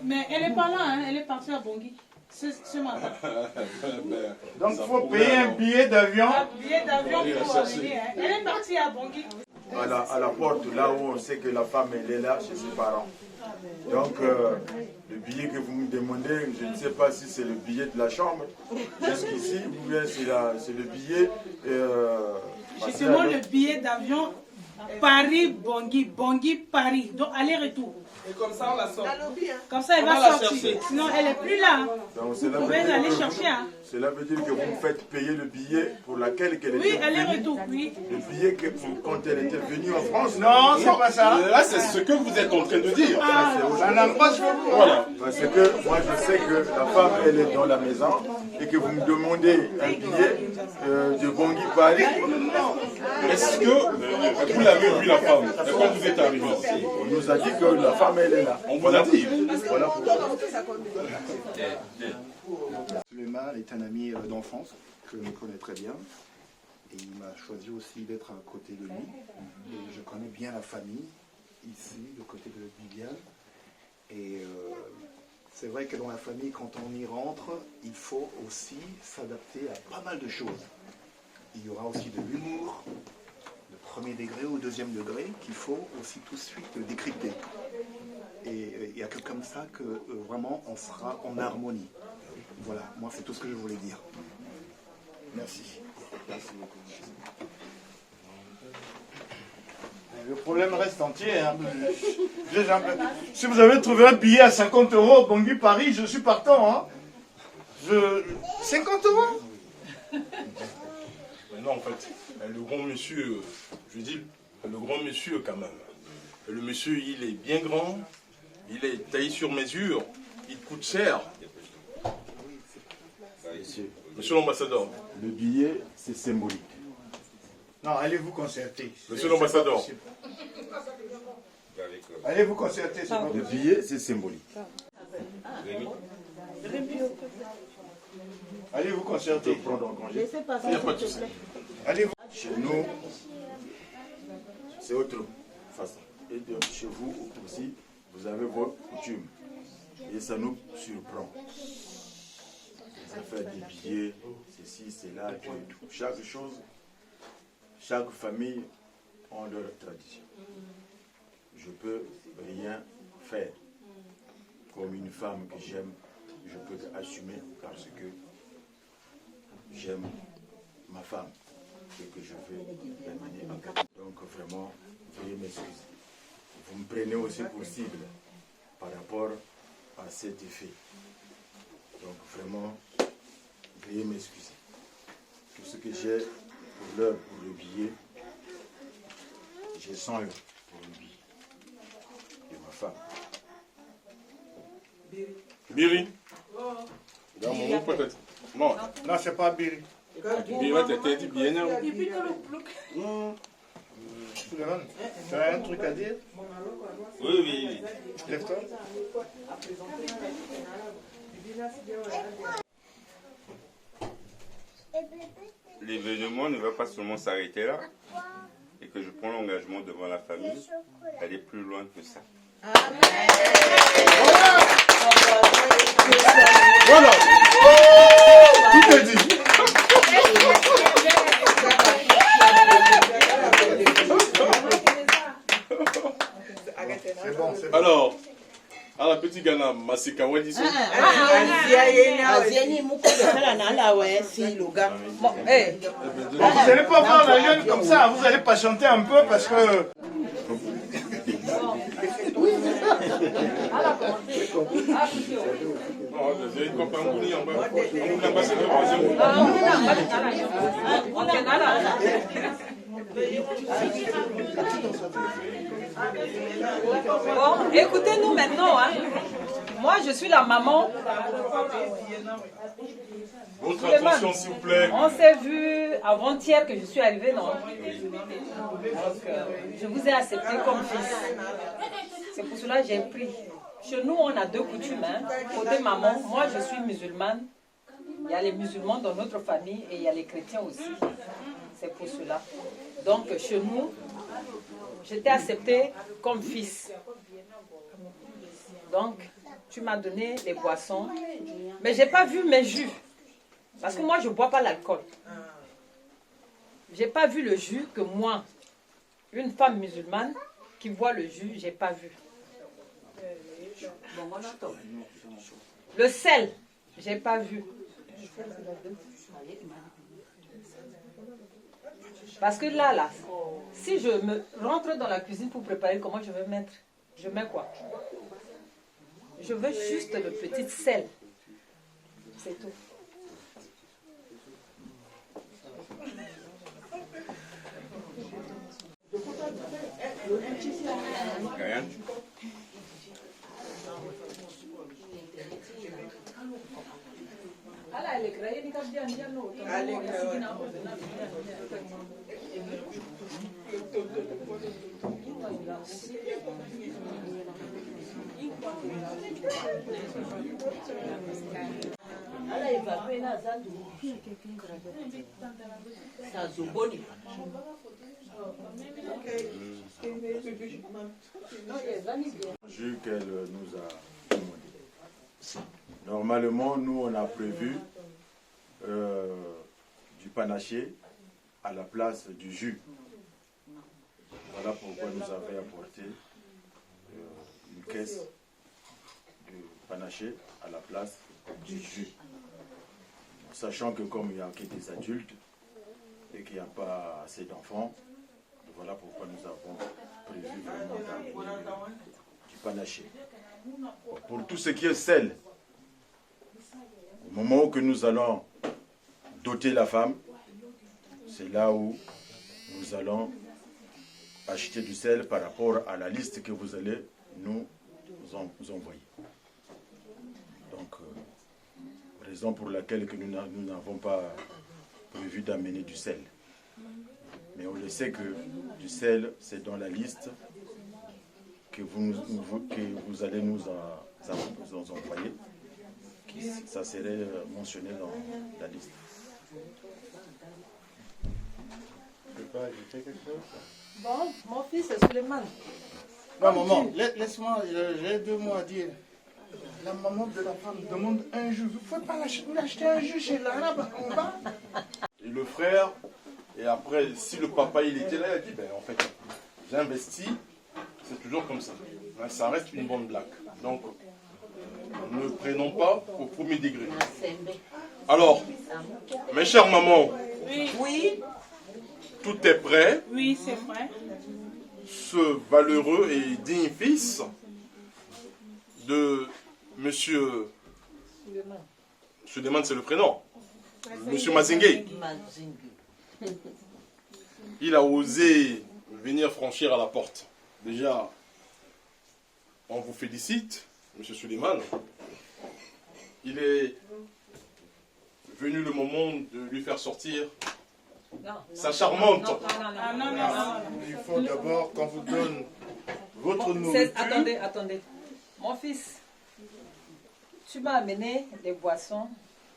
Mais elle n'est pas là, hein? Elle est partie à Bangui ce matin. Donc il faut payer un billet d'avion. Un billet d'avion pour venir. Hein? Elle est partie à Bangui. À la porte, là où on sait que la femme elle est là, chez ses parents. Donc le billet que vous me demandez, je ne sais pas si c'est le billet de la chambre jusqu'ici ou bien c'est le billet... Je demande le billet d'avion Paris-Bangui, Bangui-Paris, donc aller-retour. Et comme ça, on la sort. Comme ça, elle va sortir. Sinon, elle n'est plus là. Donc, vous pouvez aller chercher. Hein. Cela veut dire que vous me faites payer le billet pour laquelle elle était venue. Oui, aller-retour, oui. Le billet que quand elle était venue en France. Non, c'est pas ça. Là, c'est ce que vous êtes en train de dire. Ça n'a pas de vous. Voilà. Parce que moi, je sais que la femme, elle est dans la maison et que vous me demandez un billet de Bangui-Paris. Est-ce que vous l'avez vu, la femme, quand vous êtes arrivé? On nous a dit que la femme, elle est là. On vous a dit. Voilà pourquoi. Suleiman est un ami d'enfance que je connais très bien. Et il m'a choisi aussi d'être à côté de lui. Et je connais bien la famille, ici, de côté de Viviane. Et c'est vrai que dans la famille, quand on y rentre, il faut aussi s'adapter à pas mal de choses. Il y aura aussi de l'humour, de premier degré ou deuxième degré, qu'il faut aussi tout de suite décrypter. Et il n'y a que comme ça que vraiment on sera en harmonie. Voilà, moi c'est tout ce que je voulais dire. Merci. Merci beaucoup. Le problème reste entier. Hein. Si vous avez trouvé un billet à 50 € Bangui-Paris, je suis partant. Hein. 50 €? Mais non, en fait, le grand monsieur, je dis, le grand monsieur quand même. Le monsieur, il est bien grand, il est taillé sur mesure, il coûte cher. Monsieur l'ambassadeur. Le billet, c'est symbolique. Non, allez vous concerter. Monsieur l'ambassadeur. Allez vous concerter. Le billet, c'est symbolique. Allez vous concerter. Prendre en congé. Laissez passer, Il n'y a pas de s'il souci. te plaît. Allez vous... Chez nous, c'est autre façon. Et chez vous aussi, vous avez vos coutumes. Et ça nous surprend. Ça fait des billets, ceci, c'est là, et tout. Chaque chose, chaque famille a leur tradition. Je peux rien faire. Comme une femme que j'aime, je peux assumer parce que j'aime ma femme et que je veux l'amener en cas. Donc vraiment, veuillez m'excuser. Vous me prenez aussi pour cible par rapport à cet effet. Donc vraiment, veuillez m'excuser. Tout ce que j'ai pour l'heure, pour le billet, j'ai 100 € pour le billet de ma femme. Biri. Dans mon mot peut-être. Non. Non, c'est pas Biri. Biri va t'aider dit bien. Suleiman, tu as un truc à dire? Oui, oui. Lève-toi. L'événement ne va pas seulement s'arrêter là, et que je prends l'engagement devant la famille d'aller plus loin que ça. Voilà. Tout est dit. C'est bon, c'est bon. Alors, à la petite Ghana, Masika Wadiso. Vous n'allez pas voir la jeune comme ça, vous allez patienter un peu parce que... Bon, écoutez-nous maintenant. Hein. Moi, je suis la maman. Votre attention, s'il vous plaît. On s'est vu avant-hier que je suis arrivée, non? Donc, je vous ai accepté comme fils. C'est pour cela que j'ai pris. Chez nous, on a deux coutumes. Hein. Côté maman, moi, je suis musulmane. Il y a les musulmans dans notre famille et il y a les chrétiens aussi. C'est pour cela. Donc, chez nous, j'étais acceptée comme fils. Donc, tu m'as donné les boissons. Mais je n'ai pas vu mes jus. Parce que moi, je ne bois pas l'alcool. Je n'ai pas vu le jus que moi, une femme musulmane, qui boit le jus, je n'ai pas vu. Le sel, je n'ai pas vu. Parce que là, si je me rentre dans la cuisine pour préparer, comment je vais mettre? Je mets quoi? Je veux juste le petit sel. C'est tout. Jus qu'elle nous a demandé. Normalement, nous, on a prévu du panaché à la place du jus. Voilà pourquoi nous avons apporté une caisse de panaché à la place du jus. Sachant que comme il n'y a que des adultes et qu'il n'y a pas assez d'enfants, voilà pourquoi nous avons prévu vraiment du panaché. Pour tout ce qui est sel, au moment où que nous allons doter la femme, c'est là où nous allons acheter du sel par rapport à la liste que vous allez nous envoyer. Donc, raison pour laquelle que nous n'avons pas prévu d'amener du sel. Mais on le sait que du sel, c'est dans la liste que vous allez nous envoyer. Ça serait mentionné dans la liste. Je peux pas ajouter quelque chose? Bon, mon fils c'est Suleiman. Non, maman, laisse-moi, j'ai 2 mots à dire. La maman de la femme demande un jus. Vous ne pouvez pas acheter un jus chez l'arabe en bas? Et le frère, et après, si le papa il était là, il a dit, ben en fait, j'ai investi, c'est toujours comme ça. Ça reste une bonne blague. Donc, ne prenons pas au premier degré. Alors, mes chères mamans, Oui. tout est prêt. Oui, c'est vrai. Ce valeureux et digne fils de monsieur Suleiman, c'est le prénom. Monsieur Mazingue. Il a osé venir franchir à la porte. Déjà, on vous félicite, monsieur Suleiman. Il est venu le moment de lui faire sortir sa charmante. Il faut d'abord qu'on vous donne votre nourriture. Attendez. Mon fils, tu m'as amené des boissons.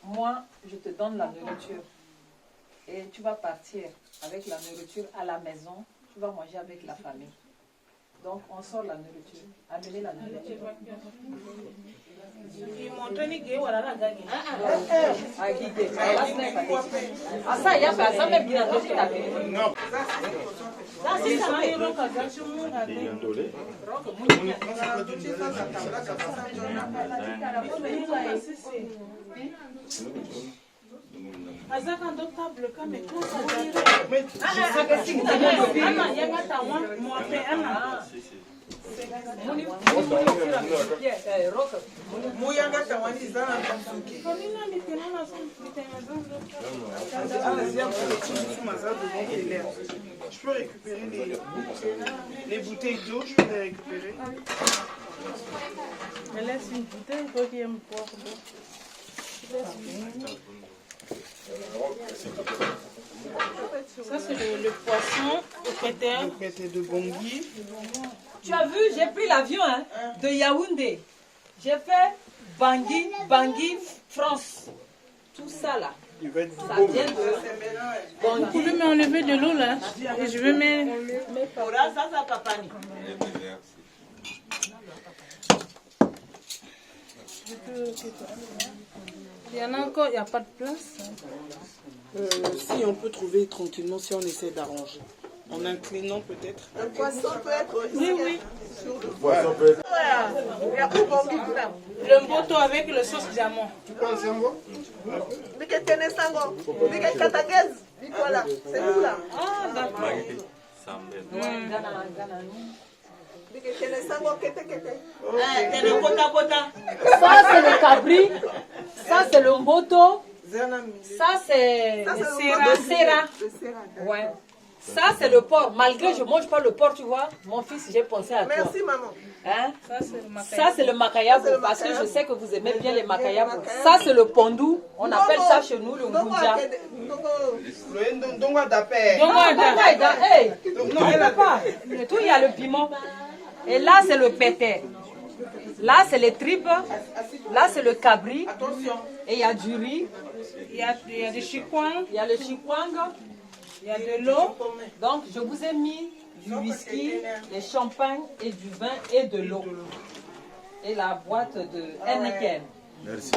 Moi, je te donne la nourriture. Et tu vas partir avec la nourriture à la maison. Tu vas manger avec la famille. Donc on sort la nourriture. Amenez la nourriture. Ça, il y a pas ça, même bien d'autres qui la non. Ça, c'est ça. Je peux récupérer les bouteilles d'eau, je peux les récupérer. Elle laisse une bouteille, il faut qu'il y ait un boire d'eau. Ça, c'est le poisson au péter. Le péter de Bangui. Tu as vu, j'ai pris l'avion de Yaoundé. J'ai fait Bangui, France. Tout ça là. Il va être ça vient de Bangui. Vous pouvez m'enlever de l'eau là. Et je vais mettre. Ça, papa. Il y en a encore, il n'y a pas de place. Si on peut trouver tranquillement, si on essaie d'arranger. En inclinant peut-être. Le poisson peut être. Oui, oui. Le poisson peut être. Le mboto avec le sauce diamant. Tu prends un sango? C'est nous là. Ah, d'accord. Ça c'est le cabri, ça c'est le mboto, ça c'est le sera. Ouais. Ça c'est le porc. Malgré je mange pas le porc, tu vois. Mon fils, j'ai pensé à toi. Merci maman. Hein? Ça c'est le makayabo parce que je sais que vous aimez bien les makayabo. Ça c'est le pondou. On appelle ça chez nous le ngunja. Tout il y a le piment. Et là c'est le péter. Là c'est les tripes. Là c'est le cabri. Et il y a du riz. Il y a des chikwang. Il y a le chikwang. Il y a de l'eau. Donc je vous ai mis du whisky, des champagnes et du vin et de l'eau. Et la boîte de Heineken. Merci.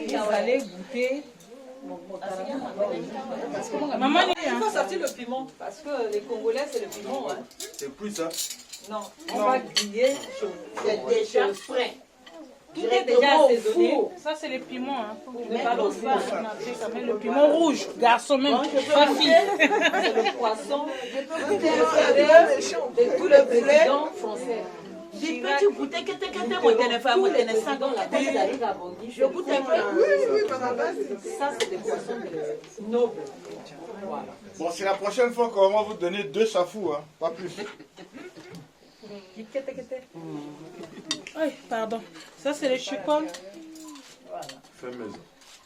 Vous allez goûter. Maman, il faut sortir le piment parce que les Congolais c'est le piment. Hein. C'est plus ça? Non, on va griller chaud. C'est déjà frais. Tout est déjà assaisonné. Ça c'est le piment. Hein. Le piment rouge, garçon même. Pas fille. C'est le poisson de tous les présidents français. Peux-tu goûter que mon téléphone, mon téléphone dans la base arrive à Bangui. Je goûte un peu. Oui, maman. Ça, c'est des poissons nobles. Voilà. Bon, c'est la prochaine fois qu'on va vous donner 2 chafous, hein, pas plus. Oui, pardon. Ça, c'est le chipol. Voilà. Fait maison.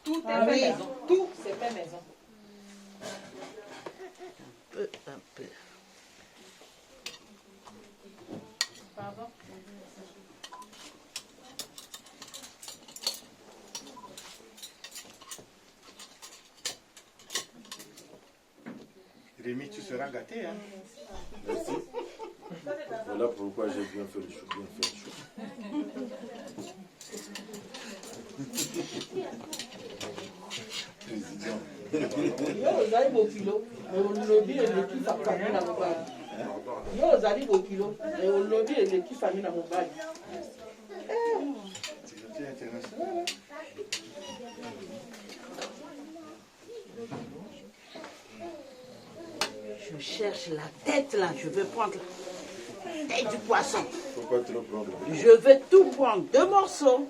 Tout est fait maison. Tout, c'est fait maison. Un peu. Pardon. Rémi, tu seras gâté, hein. Merci. Voilà pourquoi j'ai bien fait le chou, Je cherche la tête là, je veux prendre la tête du poisson. Faut pas trop prendre. Je veux tout prendre, 2 morceaux.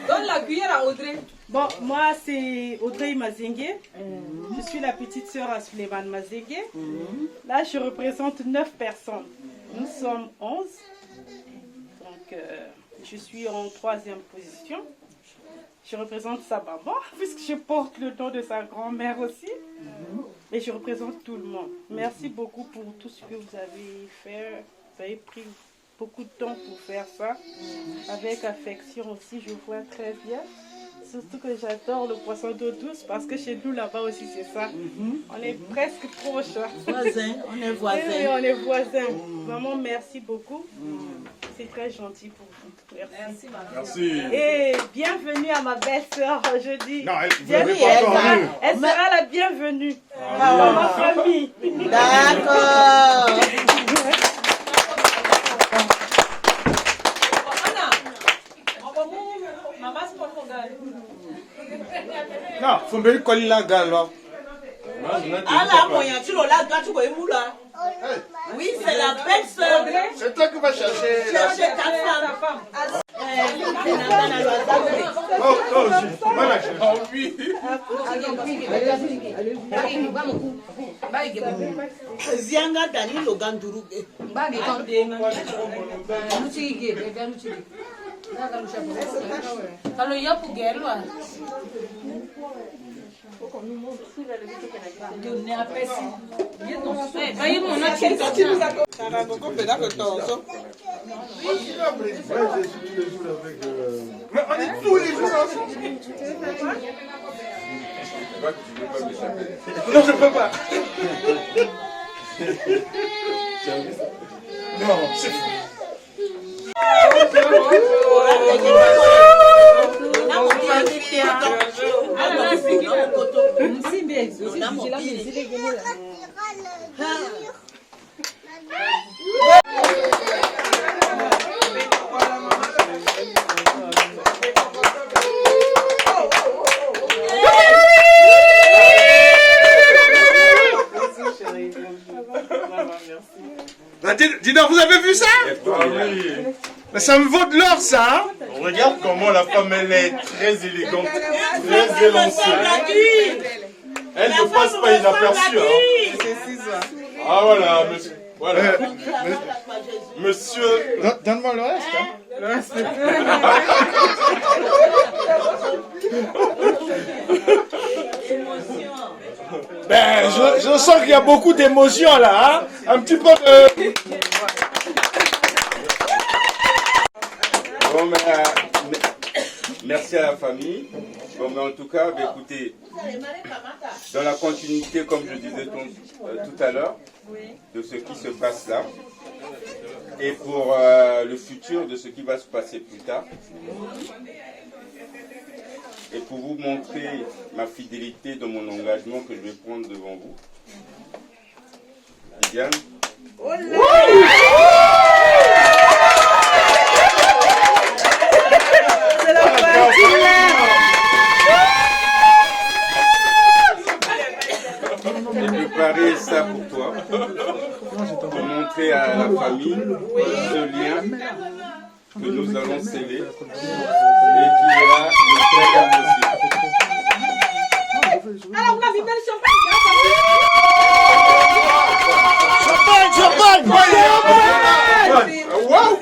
Donne la cuillère à Audrey. Bon, moi c'est Audrey Mazengue. Je suis la petite sœur à Suleiman Mazengue. Là, je représente 9 personnes. Nous sommes 11. Donc, je suis en 3e position. Je représente sa maman, puisque je porte le nom de sa grand-mère aussi. Et je représente tout le monde. Merci beaucoup pour tout ce que vous avez fait. Vous avez pris beaucoup de temps pour faire ça. Avec affection aussi, je vois très bien. Surtout que j'adore le poisson d'eau douce parce que chez nous là-bas aussi c'est ça. On est presque proches. Voisins, on est voisins. Oui, on est voisins. Vraiment, merci beaucoup. C'est très gentil pour vous. Merci. Merci. Et bienvenue à ma belle-sœur jeudi. Non, elle sera la bienvenue dans ma famille. D'accord. Non, faut me coller la gale. Oui, c'est la belle-sœur. C'est toi qui vas chercher ta femme. Zianga Dani Loganduru. Kalau ia puger lu ah. Mais on est tous les jours Non, je peux pas. Non, c'est Dis-donc, vous avez vu ça? Mais ça me vaut de l'or, ça, hein? Regarde comment la femme, elle est très élégante, très élancée. Elle ne passe pas inaperçue. Hein. Ah voilà, monsieur. Voilà. Monsieur... Donne-moi le reste. Hein? Le reste. Ben, je sens qu'il y a beaucoup d'émotions là, hein? Un petit peu de... Bon, merci à la famille. Bon, mais en tout cas, écoutez, dans la continuité, comme je disais tout à l'heure, de ce qui se passe là, et pour le futur de ce qui va se passer plus tard, et pour vous montrer ma fidélité dans mon engagement que je vais prendre devant vous. Viviane. C'est la partie J'ai préparé ça pour toi, pour montrer à la famille ce lien que nous allons sceller et qui ira le très bien possible. Alors, on a vu belle champagne. Champagne! Waouh!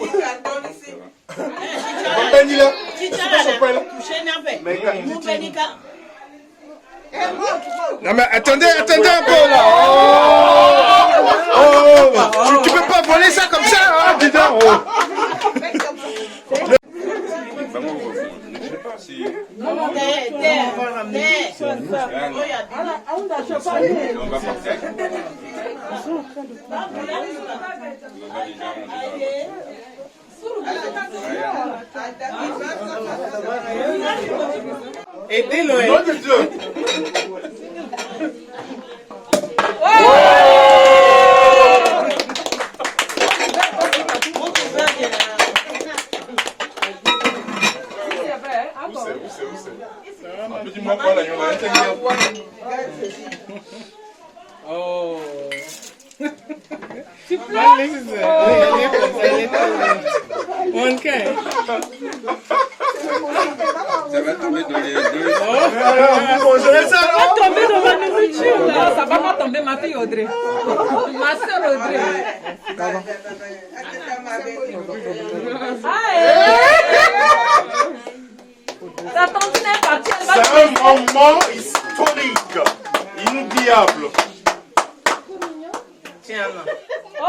Non mais attendez un peu là. Oh, tu peux pas voler ça comme ça, hein, dis donc. Je sais pas si... On va partir. Aidez-le. Nom de Dieu. Oh. Tu pleures? Ça va tomber dans les deux. Ça va tomber dans ma nourriture là. Ça va pas tomber, ma fille Audrey. Ma soeur Audrey. Ta tante est partie, elle va C'est un moment historique, inoubliable. Tiens, là. Oh,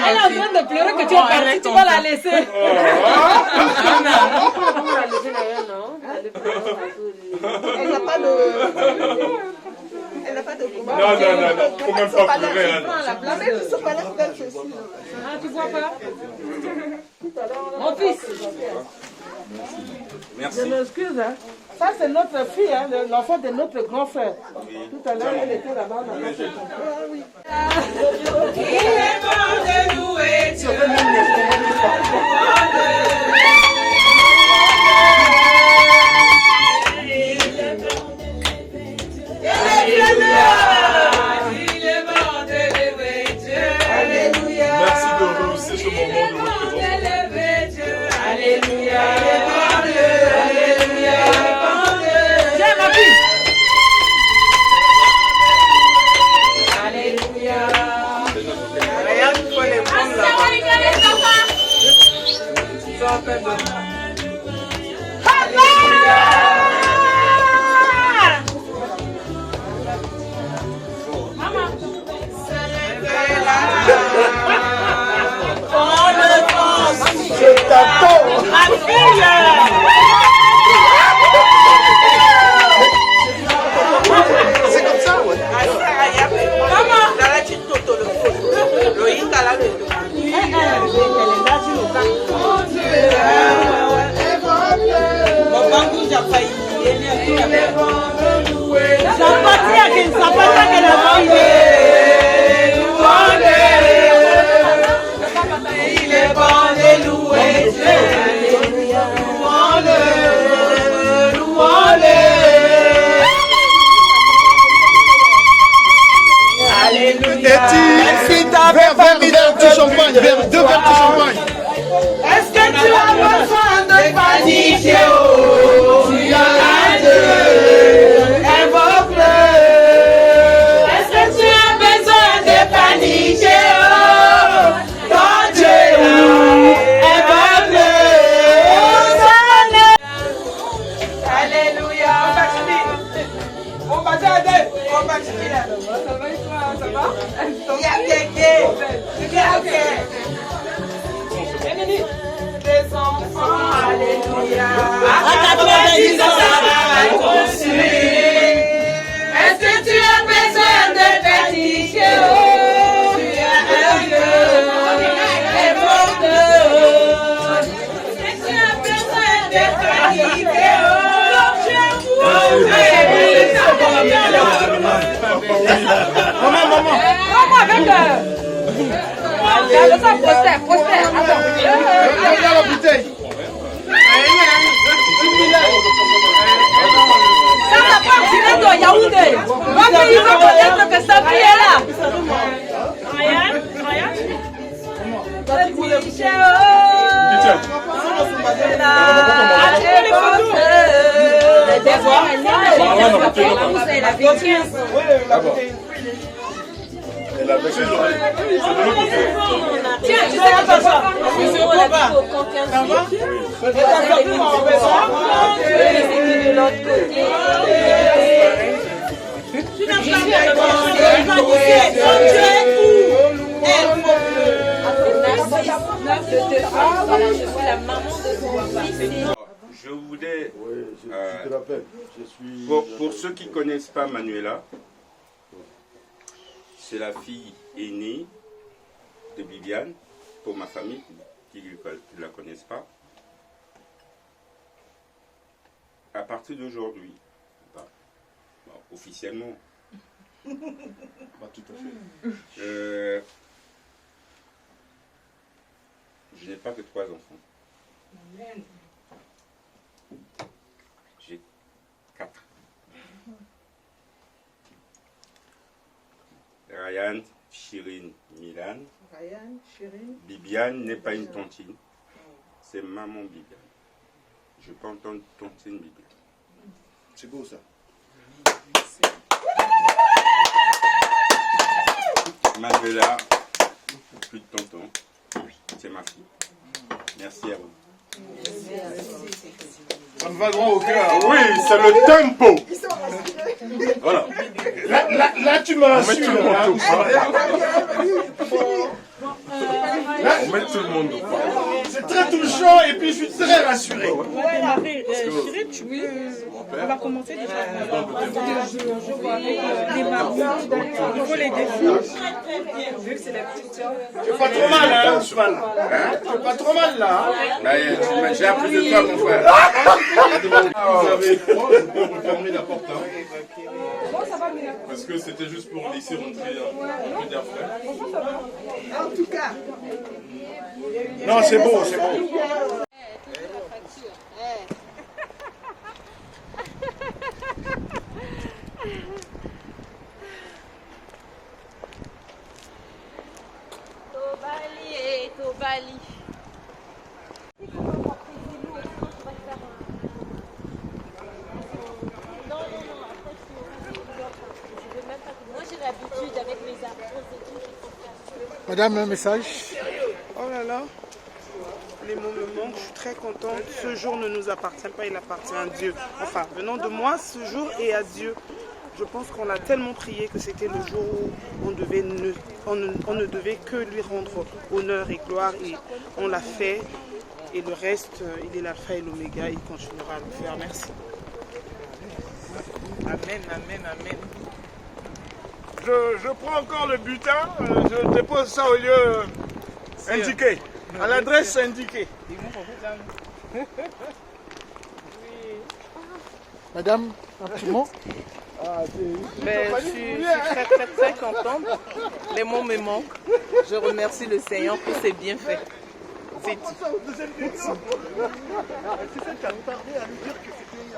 elle est en train de pleurer que tu es parti, tu vas la laisser. Elle n'a pas de... Elle n'a pas de combat. Non, faut même pas pleurer. La mère qui se balade d'elle, c'est sûr. Ah, tu vois pas? Mon fils. Merci. Je m'excuse, hein. Ça, c'est notre fille, hein, l'enfant de notre grand frère. Tout à l'heure, elle était là-bas. Ah oui. Il est bon de louer Dieu. Merci de rehausser ce moment de votre présence. Alléluia. Alléluia. Tiens, ma fille. Alléluia. Regarde, il faut les prendre là-bas. Je t'attends. Ma fille. C'est comme ça, ouais. Il est bon de louer Dieu. Louons-le, louons-le. Alléluia. Si t'avais 20 000 de champagne, 2 verres de champagne. Est-ce que tu as besoin de paniquer? Tu as Dieu, invoque-le. Est-ce que tu as besoin de paniquer? Ton Dieu, invoque-le. Alléluia. On va t'aider. On va t'aider. Ça va? Il y a quelqu'un. Les enfants, alléluia. À 90 ans, ça va construire. Est-ce que tu as besoin de paniquer? Tu as un Dieu, évoque-le. Est-ce que tu as besoin de paniquer? Maman. Comment avec regarde ça, poster. Attends. Regarde la bouteille. Ça n'a pas tiré de Yaoundé. Votre pays va connaître que sa fille est là. Ryan. Tiens, tu sais pas ça. De l'autre côté. Tu n'as pas voilà, je suis la maman de son fils. Je voulais, Je te rappelle, je suis... pour ceux qui ne connaissent pas Manuela, c'est la fille aînée de Bibiane, pour ma famille qui ne la connaissent pas. À partir d'aujourd'hui, officiellement, tout à fait. Je n'ai pas que 3 enfants. J'ai 4. Ryan, Chirine, Milan. Ryan, Chirine. Bibiane n'est pas une tontine. C'est maman Bibiane. Je peux entendre tontine Bibiane. C'est beau ça. Manuela, plus de tonton. C'est ma fille. Merci à vous. Ça me va droit au cœur. Oui, c'est le tempo. Voilà. Là, tu me rassures. On met tout le monde au pas. C'est très touchant et puis je suis très rassuré. Chérie, tu peux... On va commencer déjà. Je vois avec les marmots. Il faut les défier. Vu que c'est la petite soeur. Tu fais pas trop mal, hein, Ousmane? Tu fais pas trop mal, là, hein? J'ai appris de toi, mon frère. Vous avez froid, je peux refermer la porte. Parce que c'était juste pour laisser rentrer un peu d'air frais. En tout cas. Non, c'est beau, c'est beau. Tobali, Tobali. Moi j'ai l'habitude avec mes arthros et tout. Madame, un message. Oh là là, les mots me manquent, je suis très contente. Ce jour ne nous appartient pas, il appartient à Dieu. Enfin, venant de moi, ce jour est à Dieu. Je pense qu'on a tellement prié que c'était le jour où on ne devait que lui rendre honneur et gloire. Et on l'a fait. Et le reste, il est l'alpha et l'oméga, il continuera à le faire. Merci. Amen, amen, amen. Je prends encore le butin, je dépose ça au lieu indiqué, à l'adresse indiquée. Madame, un petit mot. Je suis très très contente. Les mots me manquent. Je remercie le Seigneur pour ses bienfaits. C'est tout. C'est celle qui a tardé à lui dire que c'était...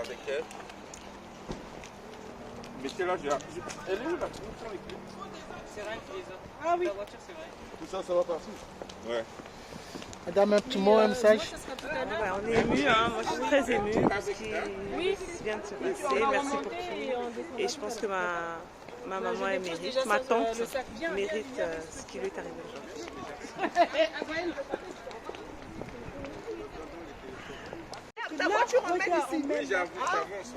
Avec elle. Mettez-la, elle est où la voiture avec lui? C'est vrai qui les a. Ah oui. La voiture, c'est vrai. Tout ça, ça va partir. Ouais. Madame, un petit mot, un message. On est ému, hein. Moi je suis très émue par ce qui vient de se passer. Merci pour tout. Et je pense que ma maman elle mérite, ma tante mérite ce qui lui est arrivé aujourd'hui. Ta voiture, on met ici. Oui, j'avoue, j'avance.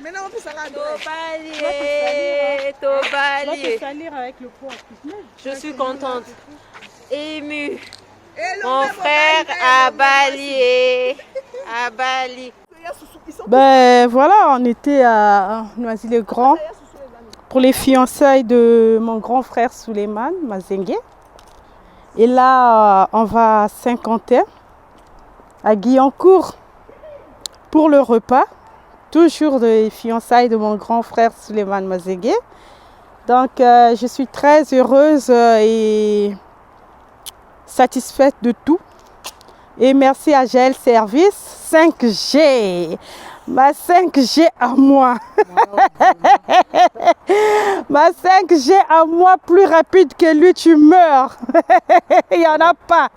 Maintenant, on peut s'aller Tobali. Salir avec le poids. Je suis contente, émue. Mon frère à Bali. À Bali. Ben voilà, on était à Noisy-le-Grand pour les fiançailles de mon grand frère Souleymane Mazengue. Et là, on va à Saint-Quentin, à Guyancourt, pour le repas. Toujours des fiançailles de mon grand frère Souleymane Mazengue. Donc, je suis très heureuse et satisfaite de tout. Et merci à GL Service 5G. Ma 5G à moi. Ma 5G à moi plus rapide que lui, tu meurs. Il n'y en a pas.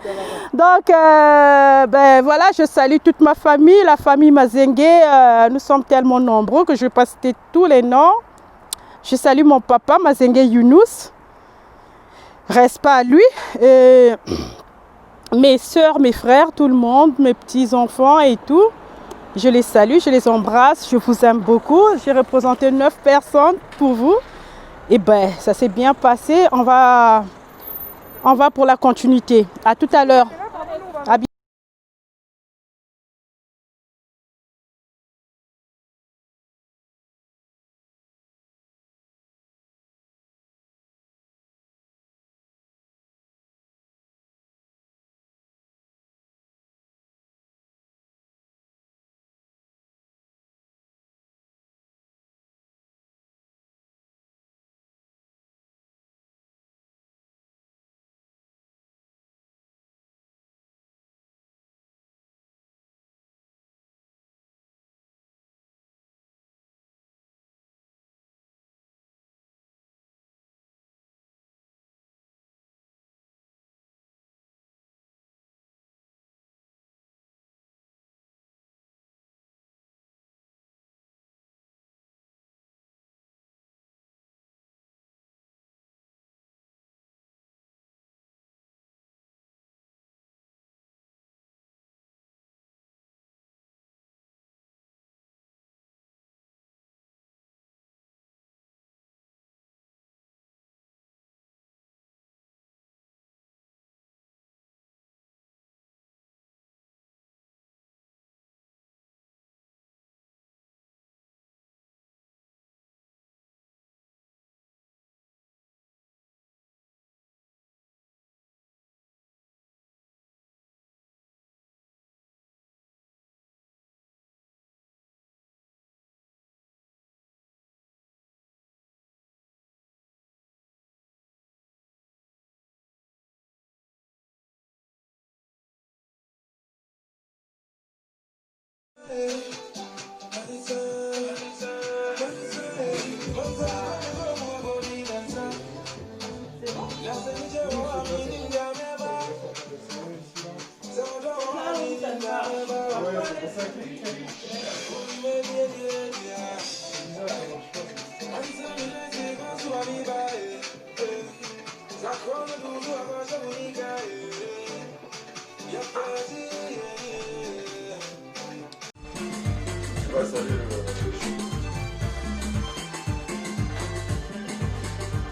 Donc, ben voilà, je salue toute ma famille, la famille Mazengue. Nous sommes tellement nombreux que je ne vais pas citer tous les noms. Je salue mon papa, Mazengue Younous. Reste pas à lui. Et mes soeurs, mes frères, tout le monde, mes petits-enfants et tout. Je les salue, je les embrasse, je vous aime beaucoup. J'ai représenté 9 personnes pour vous. Et ben, ça s'est bien passé. On va pour la continuité. À tout à l'heure.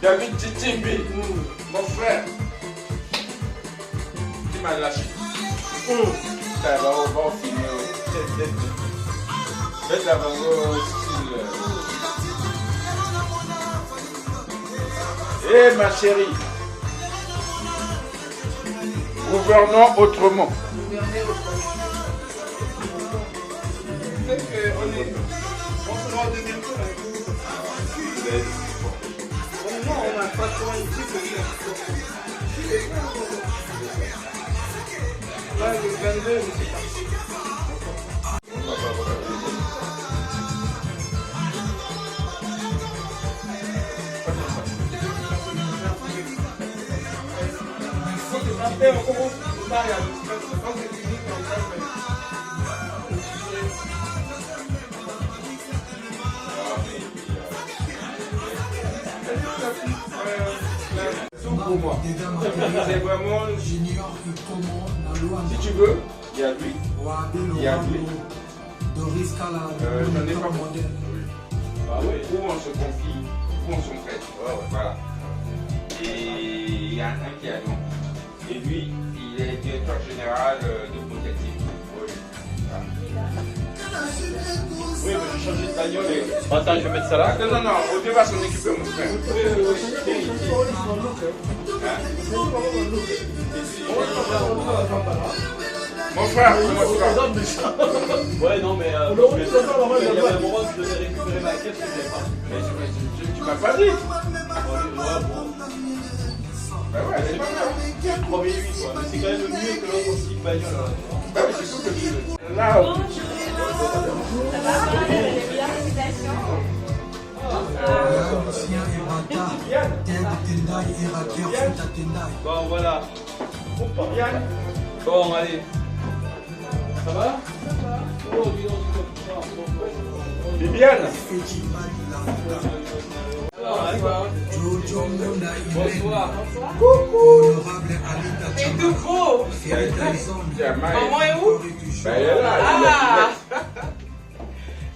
David Titimbi, mon frère, qui m'a lâché. Ça va, on va finir. Faites la style. Eh ma chérie, gouvernons autrement. On sera au deuxième tour. Non, on n'a pas trop ici pour là, le 22, je sais pas. Après, on commence par là. Quand c'est fini, on pour moi. C'est vraiment. Si tu veux, il y a lui. Il y a lui. J'en ai pas beaucoup. Où on se confie, où on se prête. Voilà. Et il y a un qui a non. Et lui, il est directeur général de Protective. Oui, mais j'ai changé de bagnole. Attends, je vais mettre ça là. Non, non, au début, va s'en occuper, mon frère. Mon frère, comment tu vas? Ouais, non, mais. Il y avait un moment où je devais récupérer ma caisse, je ne l'ai pas. Mais tu m'as pas dit. Bah ouais, c'est pas grave. 3008, quoi. Mais c'est quand même mieux que l'autre petite bagnole. Bah oui, c'est tout que je veux. Là, bon, voilà. Bon, allez. Ça va? Viviane. Bonsoir. Honorable Alita. Et tout beau. Maman est où? Elle est là.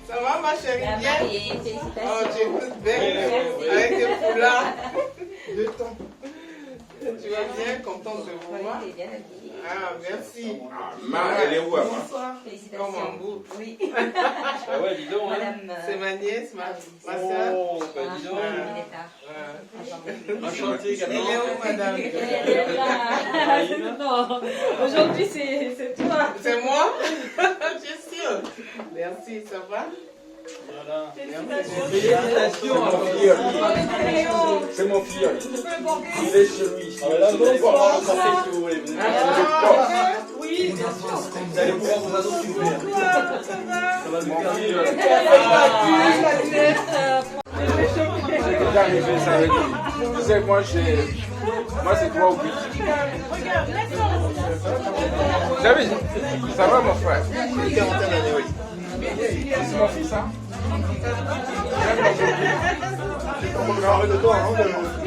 Ça va ma chérie? Bien? Oh, tu es toute belle. Avec des foulards de temps. Tu vas bien? Contente de vous voir? Ah, merci. Elle est où, Ama? Comme en bout. Oui. Ah ouais, dis donc. C'est ma nièce, ma soeur. Oh, bah dis donc. Enchanté, Elle est où, madame? Non, aujourd'hui c'est toi. C'est moi? Tu es sûre? Merci, ça va? Voilà. Félicitations. C'est mon filleul. Il est chez lui. Ah, là, vous allez pouvoir avoir le café si vous voulez. Oui, bien sûr. Vous allez pouvoir vous en occuper. Ça va nous J'arrivais, ça veut dire. Tu sais, moi, c'est toi au but. David, ça va, mon frère? C'est mon fils, hein?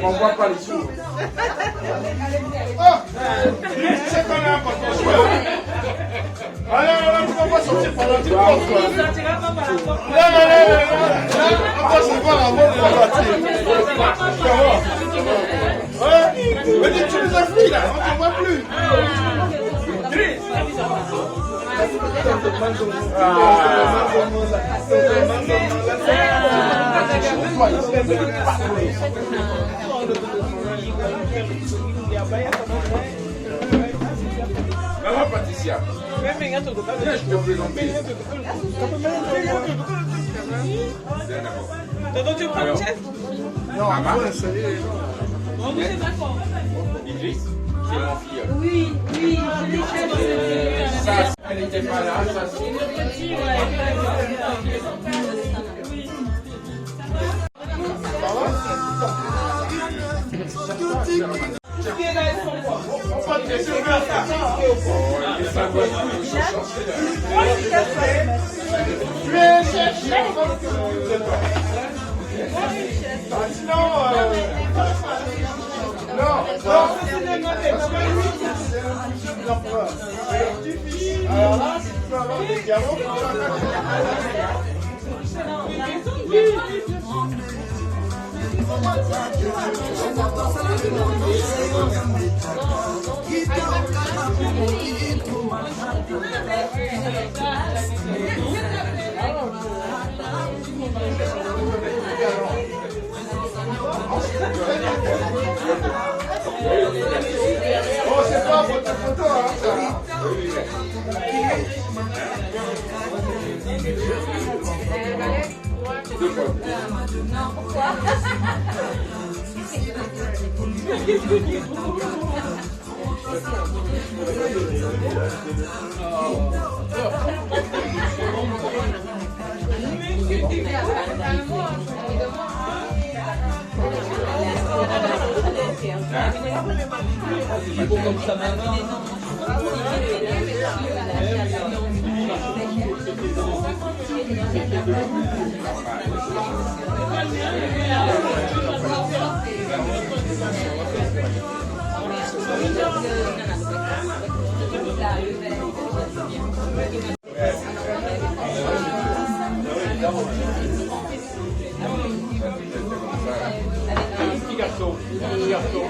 On m'envoie pas les sous. Oh! C'est qu'on a un porteur. Allez, on va sortir par la petite porte. Non, on va se voir avant de partir. Mais tu nous as pris là, on ne te voit plus. Maman Patricia, viens, je te présente. Tu prends le chef? Non, maman, Idriss, c'est mon filleul. Oui, je l'ai cherché. Elle n'était pas là, ça c'est. Alors là, si tu peux avoir des diamants, oh, c'est pas votre photo, hein, ça. Il faut comme ça maintenant. Petit garçon, petit garçon.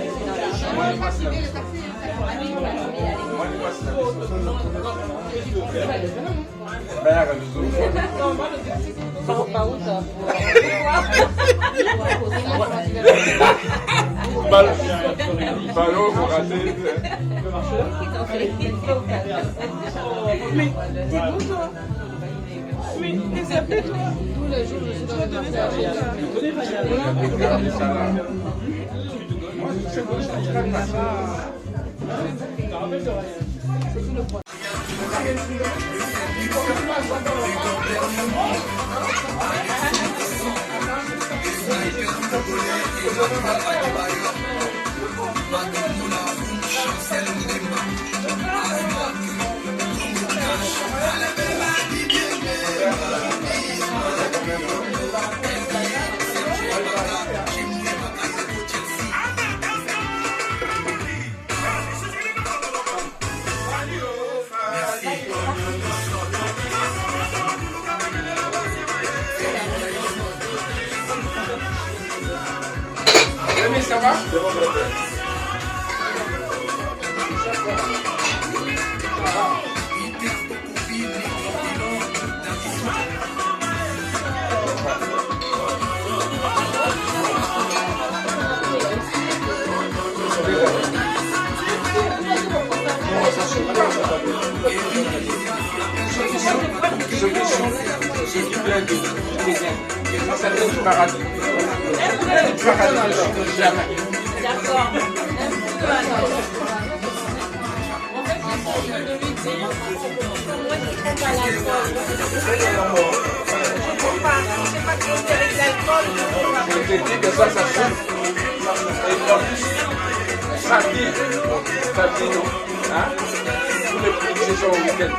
Ballon, vous ratez. Mais dis-nous toi. Oui, et c'est après toi. Tous les jours, je suis dans le Mais ça va? Je suis plein de ça s'appelle du paradis. Du paradis, jamais. D'accord. Je te dis que ça souffre. Et en plus, ça dit non. Hein? Tous les petits sont au week-end.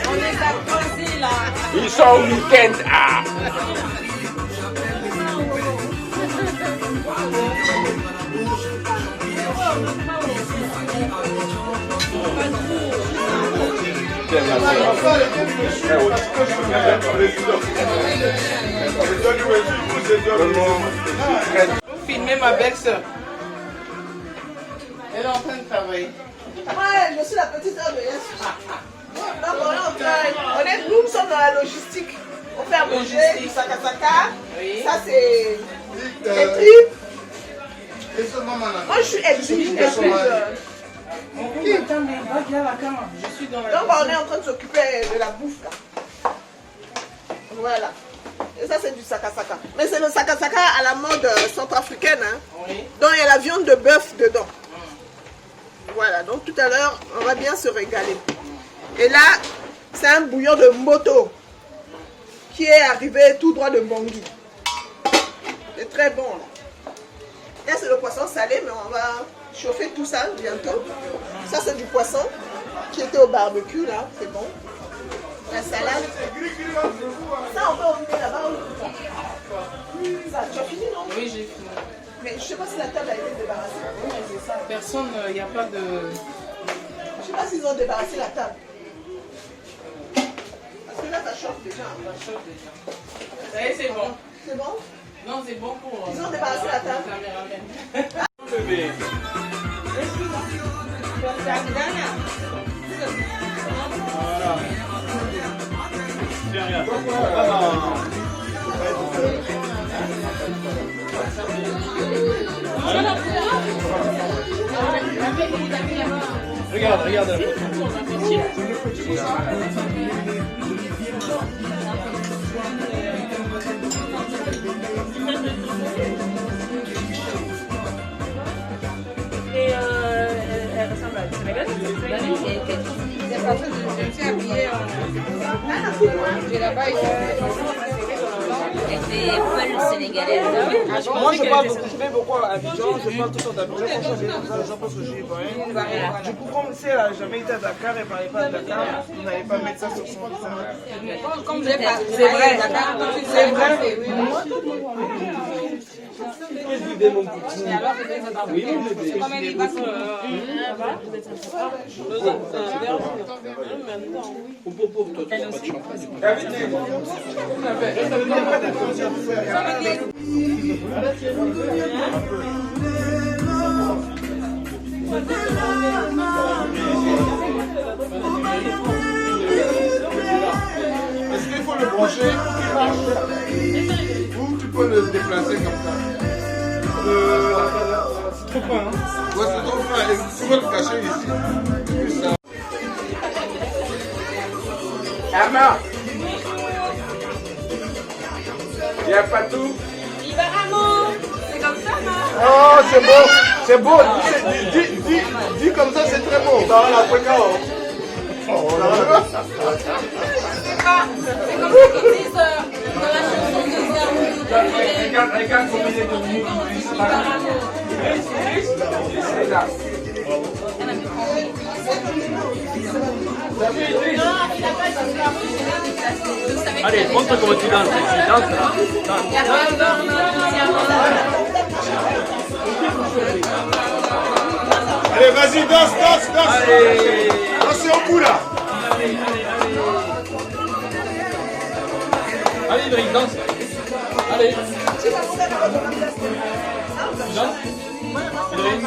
On est à creuser là. Ils sont au week-end. Ah! Vous filmez ma belle-sœur. Elle est en train de travailler. Ouais, je suis la petite sœur de Yesu. Donc nous sommes dans la logistique. On fait à manger du sakasaka. Oui. Ça c'est les tripes. Moi je suis exige. Je suis dans la. Donc on est en train de s'occuper de la bouffe là. Voilà. Et ça c'est du sakasaka. Mais c'est le sakasaka à la mode centrafricaine. Hein. Oui. Donc il y a la viande de bœuf dedans. Voilà, donc tout à l'heure, on va bien se régaler. Et là, c'est un bouillon de moto qui est arrivé tout droit de Bangui. C'est très bon. Là, c'est le poisson salé, mais on va chauffer tout ça bientôt. Ça, c'est du poisson qui était au barbecue, là. C'est bon. La salade. Ça, on peut emmener là-bas. Ça, tu as fini, non? Oui, j'ai fini. Mais je ne sais pas si la table a été débarrassée. Oui, c'est ça. Personne, il n'y a pas de... Je ne sais pas s'ils ont débarrassé la table. Parce que là, ça chauffe déjà. Ça chauffe déjà. Ça y est, c'est bon. C'est bon? Non, c'est bon pour... Ils ont débarrassé la table. Bébé. Voilà. Tiens, regarde. Regarde, regarde la photo. Et elle ressemble à une Sénégalaise. Je me suis habillée en... J'ai là-bas, elle fait Paul sénégalaise. Moi, je vais beaucoup à Abidjan, je parle tout le temps d'Abidjan. Franchement, j'ai les gens parce que je suis ivoirien. Du coup, comme si elle n'a jamais été à Dakar, elle ne parlait pas de Dakar, vous n'allez pas mettre ça sur son visage. Comme c'est vrai. C'est vrai. Qu'est-ce que mon petit? Oui, mon bébé. Comme elle est basse. Pour toi, tu n'as pas de champagne. Est-ce qu'il faut le brancher pour qu'il marche? Ou tu peux le déplacer comme ça? C'est trop fin, hein? Ouais, c'est trop fin. Et tu peux le cacher ici. Arma, il n'y a pas tout. Il va amour. C'est comme ça, non? Oh, c'est beau. C'est beau. Dis comme ça, c'est très beau. Ça va la préca. C'est comme ça qu'ils disent dans la chanson de Regarde combien de Allez, montre comment tu danses. Danse là. Allez, vas-y, danse. Allez. Danse au bout là. Allez, Idriss, danse. Allez. Tu danses? Idriss.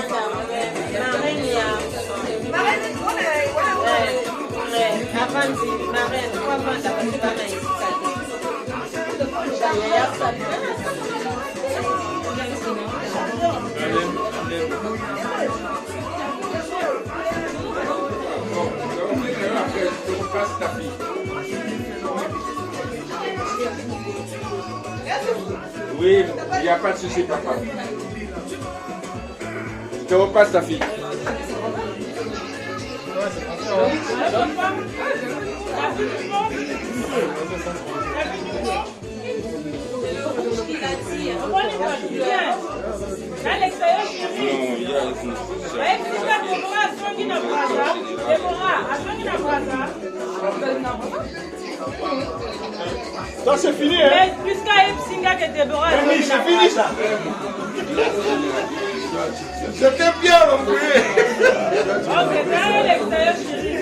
Oui, il n'y a pas de souci, papa. Je te repasse ta fille. Ça c'est fini, hein? Plus qu'à Epsinga que Déborah. Oui, c'est fini ça. C'était bien l'embrouillé. Oh, c'est bien l'extérieur, chérie.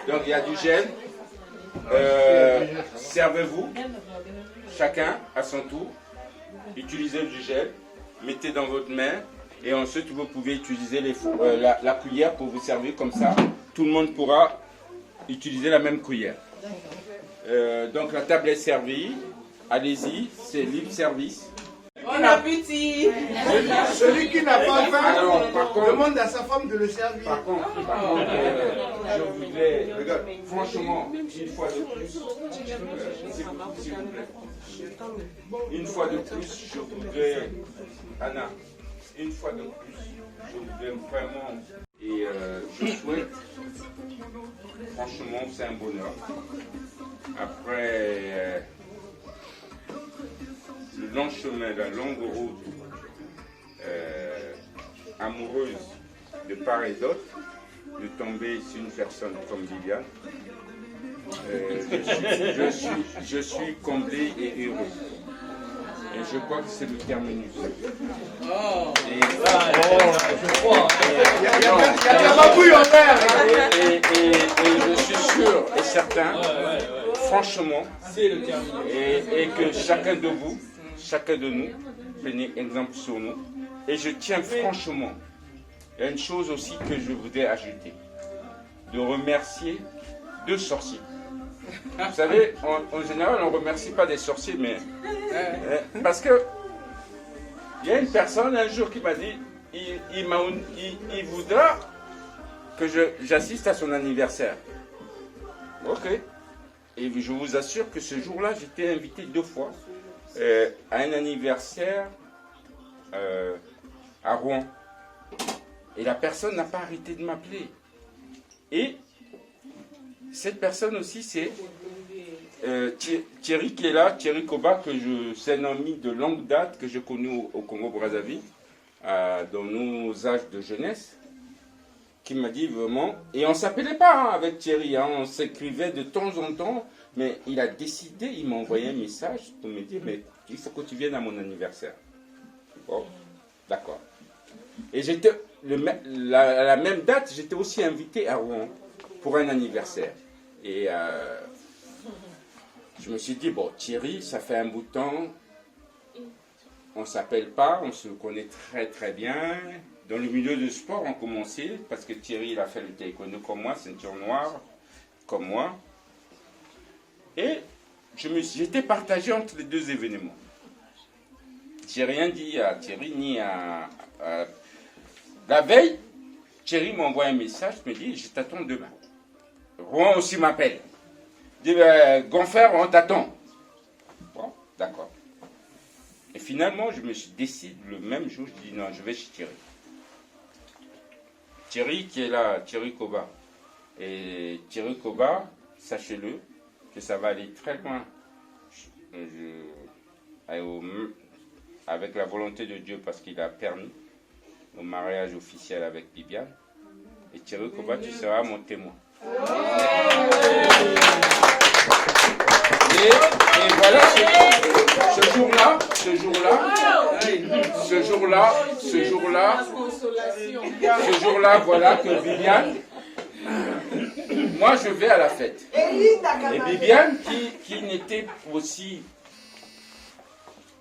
Donc il y a du gel. Servez-vous, chacun à son tour. Utilisez du gel, mettez dans votre main et ensuite vous pouvez utiliser la cuillère pour vous servir comme ça. Tout le monde pourra utiliser la même cuillère. Donc la table est servie. Allez-y, c'est libre service. Oh, Bon appétit. Celui qui n'a pas faim Alors, par contre, demande à sa femme de le servir. Par contre, je voudrais, franchement, une fois de plus, s'il vous plaît, une fois de plus, je voudrais, Anna, une fois de plus, je voudrais vraiment, et je souhaite, franchement, c'est un bonheur. Après le long chemin, la longue route amoureuse de part et d'autre, de tomber sur une personne comme Viviane, je suis comblé et heureux. Et je crois que c'est le terminus. Et je suis sûr et certain, franchement, et que chacun de vous, chacun de nous, prenez exemple sur nous. Et je tiens franchement, il y a une chose aussi que je voudrais ajouter, de remercier deux sorciers. Vous savez, en général, on ne remercie pas des sorciers, mais parce que il y a une personne un jour qui m'a dit, il voudra que j'assiste à son anniversaire. Ok. Et je vous assure que ce jour-là, j'étais invité 2 fois à un anniversaire à Rouen. Et la personne n'a pas arrêté de m'appeler. Et cette personne aussi, c'est Thierry qui est là, Thierry Koba, c'est un ami de longue date que j'ai connu au Congo-Brazzaville, dans nos âges de jeunesse, qui m'a dit vraiment, et on ne s'appelait pas avec Thierry, on s'écrivait de temps en temps, mais il a décidé, il m'a envoyé un message pour me dire, mais il faut que tu viennes à mon anniversaire. Bon, d'accord. Et j'étais, à la même date, j'étais aussi invité à Rouen pour un anniversaire. Et je me suis dit, bon, Thierry, ça fait un bout de temps, on ne s'appelle pas, on se connaît très très bien. Dans le milieu du sport, on commençait, parce que Thierry, il a fait le taekwondo comme moi, ceinture noire, comme moi. Et j'étais partagé entre les deux événements. Je n'ai rien dit à Thierry, ni à... La veille, Thierry m'envoie un message, me dit, je t'attends demain. Rouen aussi m'appelle. Il dit, Gonfer, on t'attend. Bon, d'accord. Et finalement, je me suis décidé le même jour, je dis, non, je vais chez Thierry. Thierry qui est là, Thierry Koba. Et Thierry Koba, sachez-le, que ça va aller très loin. Avec la volonté de Dieu, parce qu'il a permis au mariage officiel avec Bibiane. Et Thierry Koba, tu seras mon témoin. Et voilà, ce jour-là, voilà que Bibiane, moi je vais à la fête. Et Bibiane, qui n'était aussi,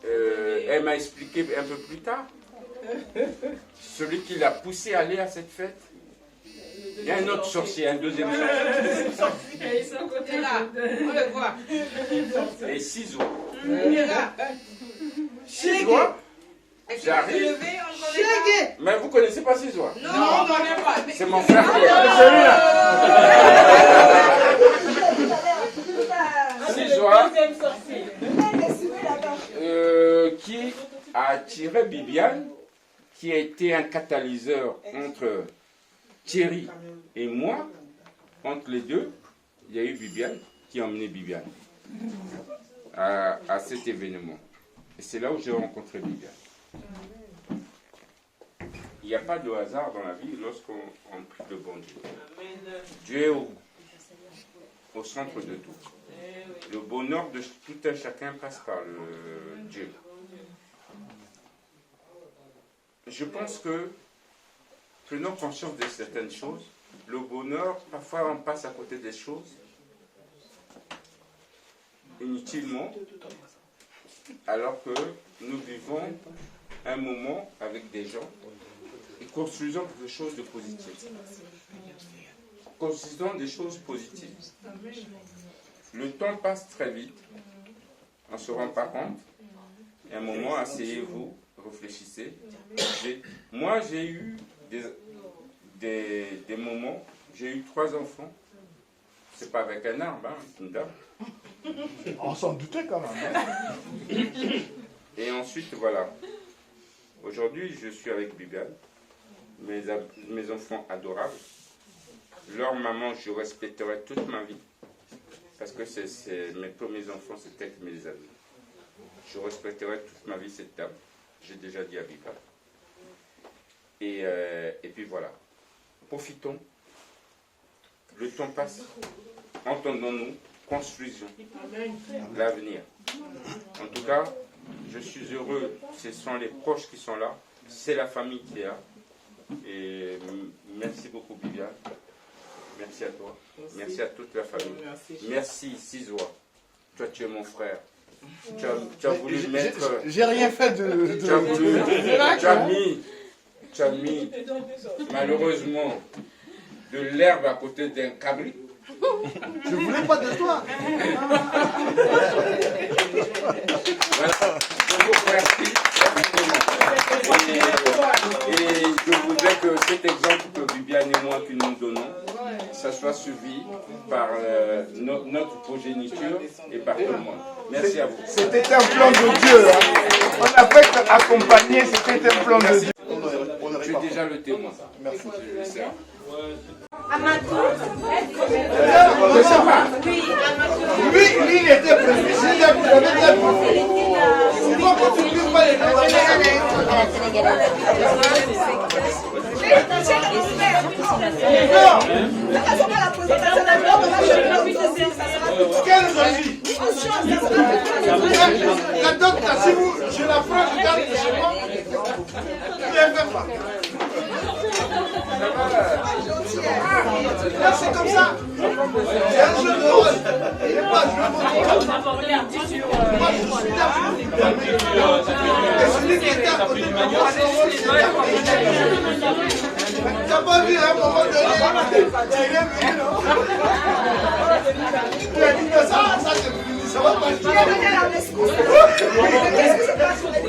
elle m'a expliqué un peu plus tard, celui qui l'a poussé à aller à cette fête. Il y a un autre sorcier, un deuxième sorcier. Là, on le voit. Et Ciseaux. Ciseaux, j'arrive. Mais vous ne connaissez pas Ciseaux? Non, on ne connaît pas. C'est mon frère qui est celui-là. Qui a attiré Bibiane, qui a été un catalyseur entre Thierry et moi. Entre les deux, il y a eu Bibiane qui a emmené Bibiane à cet événement. Et c'est là où j'ai rencontré Bibiane. Il n'y a pas de hasard dans la vie lorsqu'on prie le bon Dieu. Dieu est au centre de tout. Le bonheur de tout un chacun passe par Dieu. Je pense que, prenons conscience de certaines choses. Le bonheur, parfois on passe à côté des choses inutilement, alors que nous vivons un moment avec des gens et construisons quelque chose de positif. Construisons des choses positives. Le temps passe très vite, on ne se rend pas compte, Un moment, asseyez-vous, réfléchissez. Moi, j'ai eu des moments, j'ai eu 3 enfants. C'est pas avec un arbre, hein, c'est une dame. On s'en doutait quand même. Hein. Et ensuite, voilà. Aujourd'hui, je suis avec Bibiane, mes enfants adorables. Leur maman, je respecterai toute ma vie. Parce que mes premiers enfants, c'était mes amis. Je respecterai toute ma vie cette dame. J'ai déjà dit à Bibiane. Et puis voilà. Profitons. Le temps passe. Entendons-nous. Construisons l'avenir. En tout cas, je suis heureux. Ce sont les proches qui sont là. C'est la famille qui est là. Et merci beaucoup, Bibiane. Merci à toi. Merci à toute la famille. Merci, Cizoa. Toi, tu es mon frère. Tu as voulu mettre... J'ai rien fait de... Tu as mis, malheureusement, de l'herbe à côté d'un cabri. Je voulais pas de toi. Voilà, je vous remercie. Et je voudrais que cet exemple que Bibiane et moi que nous donnons, ça soit suivi par notre progéniture et par tout le monde. Merci à vous. C'était un plan de Dieu. Hein. On n'a fait qu'accompagner, c'était un plan de Dieu. Je suis déjà le témoin. Merci. Amadou. Lui, il était prévu. Si vous avez bien compris. Pourquoi vous ne pouvez pas les quelle jalousie. La dot, là, si vous, je la prends, je garde chez moi, je ne fais pas. Là, c'est comme ça. C'est un jeu de rôle. Il n'est pas joué pour moi, je suis là. Et celui qui était à côté de moi, tu n'as pas vu à un moment donné, il est venu, non? Tu as dit que ça c'est fini, ça va pas. Tu as donné la rescousse. Qu'est-ce qui se passe sur les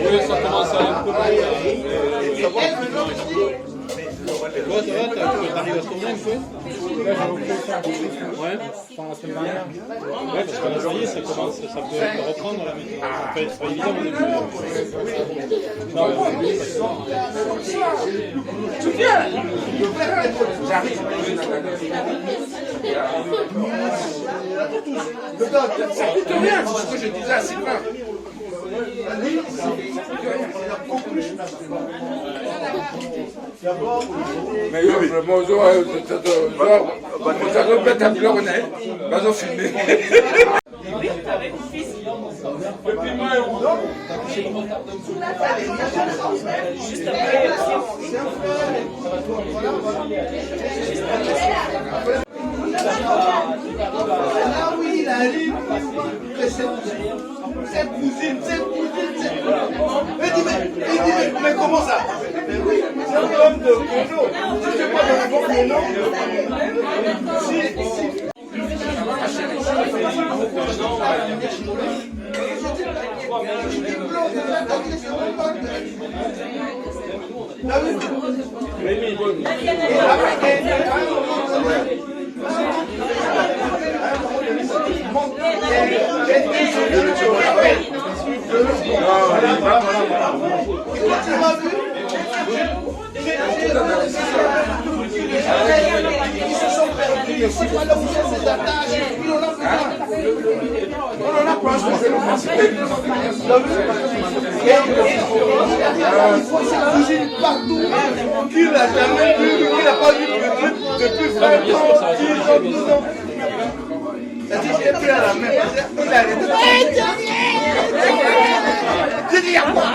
Oui, ça commence à aller un peu. Toi, ça va, t'arrives à te tourner un peu? Ouais, pendant la semaine dernière. Ouais, parce qu'en janvier, ça commence, ça peut reprendre là, mais enfin, c'est pas évident au début. Non, tu viens? J'arrive. Ça coûte rien, c'est ce que je disais à Sylvain. Mais yo, vraiment, ça doit être un blog, on va filmer. Juste après, là où il arrive, cette cousine. Il dit, mais comment ça? Mais oui, c'est un problème de Renault. Si je pas de bon Renault, ils se sont perdus. C'est pas là où sont ces attaches. On en a plein. Il faut ses cousines partout. Qu'il n'a jamais vu, qu'il n'a pas vu depuis 20 ans, 10 ans, 12 ans. C'est-à-dire qu'il n'est plus à la main. Il a arrêté. J'ai dit, il y a quoi?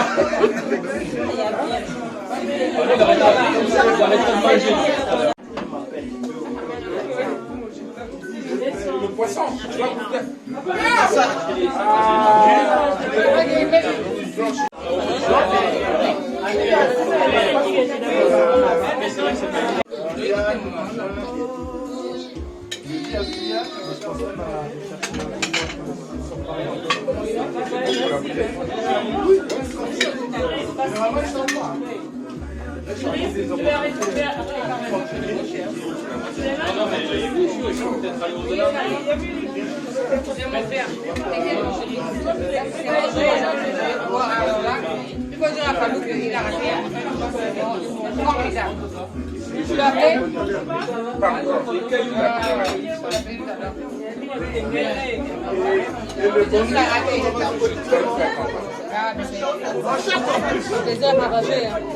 Tu l'as fait?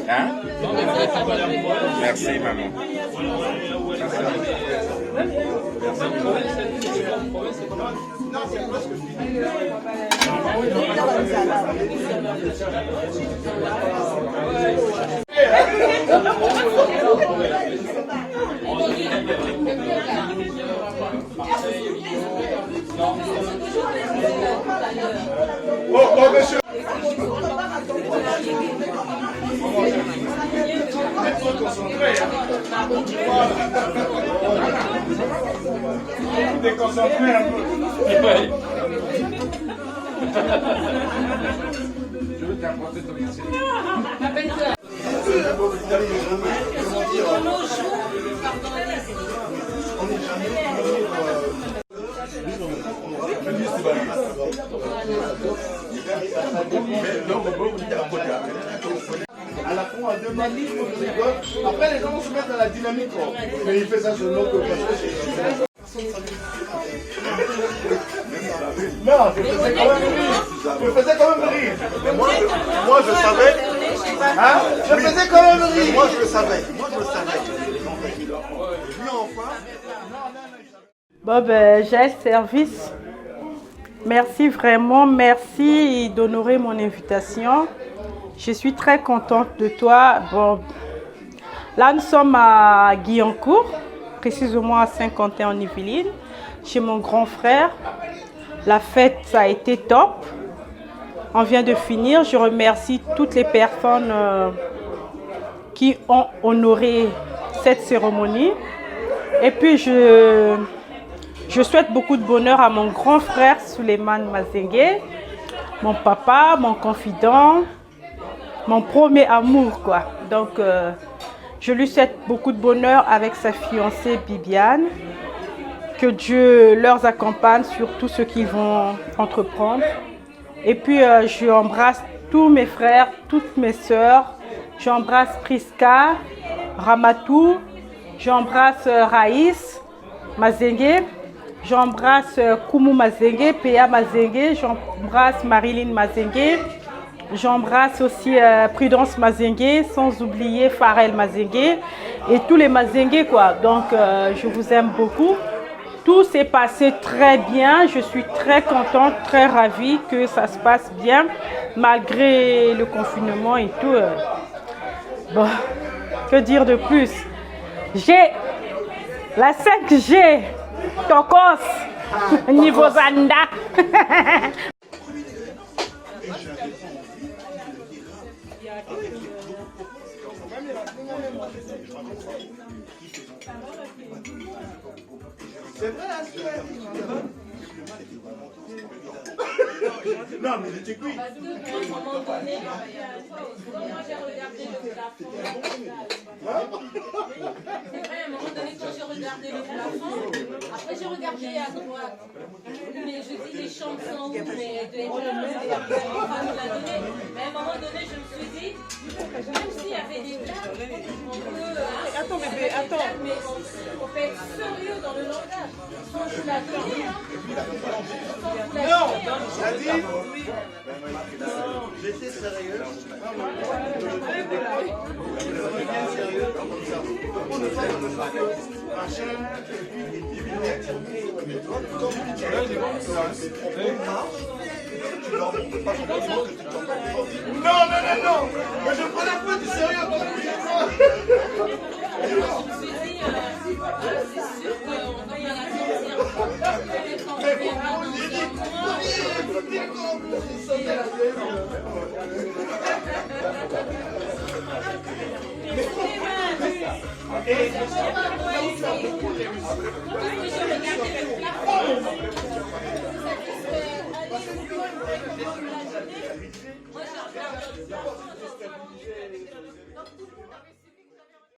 Hein? Merci, maman. Oh, monsieur. Déconcentré un peu. Je veux t'apporter ton métier. À la con, à deux mains, on rigole. Après, les gens vont se mettre dans la dynamique. Mais il fait ça seulement que parce que c'est... Non, je faisais quand même rire. Je faisais quand même rire. Moi, je savais. Hein? Je faisais quand même rire. Moi, je le savais. Bon, ben, j'ai le service. Merci vraiment, merci d'honorer mon invitation. Je suis très contente de toi. Bon, là, nous sommes à Guyancourt, précisément à Saint-Quentin en Yvelines, chez mon grand frère. La fête, ça a été top. On vient de finir. Je remercie toutes les personnes qui ont honoré cette cérémonie. Et puis, je souhaite beaucoup de bonheur à mon grand frère Souleymane Mazengue, mon papa, mon confident, mon premier amour, quoi. Donc, je lui souhaite beaucoup de bonheur avec sa fiancée Bibiane. Que Dieu leur accompagne sur tout ce qu'ils vont entreprendre. Et puis, je embrasse tous mes frères, toutes mes sœurs. J'embrasse Priska, Ramatou. J'embrasse Raïs Mazengue. J'embrasse Koumou Mazengue, Péa Mazengue. J'embrasse Marilyn Mazengue. J'embrasse aussi Prudence Mazengue, sans oublier Farel Mazengue et tous les Mazengue, quoi. Donc, je vous aime beaucoup. Tout s'est passé très bien. Je suis très contente, très ravie que ça se passe bien, malgré le confinement et tout. Bon, que dire de plus? J'ai la 5G, Tokos, niveau Zanda. C'est vrai, non, mais il était cuit. À un moment donné, moi j'ai regardé le plafond. C'est vrai, à un moment donné, quand j'ai regardé le plafond, après j'ai regardé à droite. Mais je dis les chambres sont où, mais de mais à un moment donné, je me suis dit, même s'il y avait des blagues, on peut. Attends, bébé, attends. Mais on peut être sérieux dans le langage. Sans vous la donner, hein. Non, j'ai dit. J'étais sérieux. Non, mais je prends la fois du sérieux. Je me suis dit, c'est sûr qu'on va y aller. Quand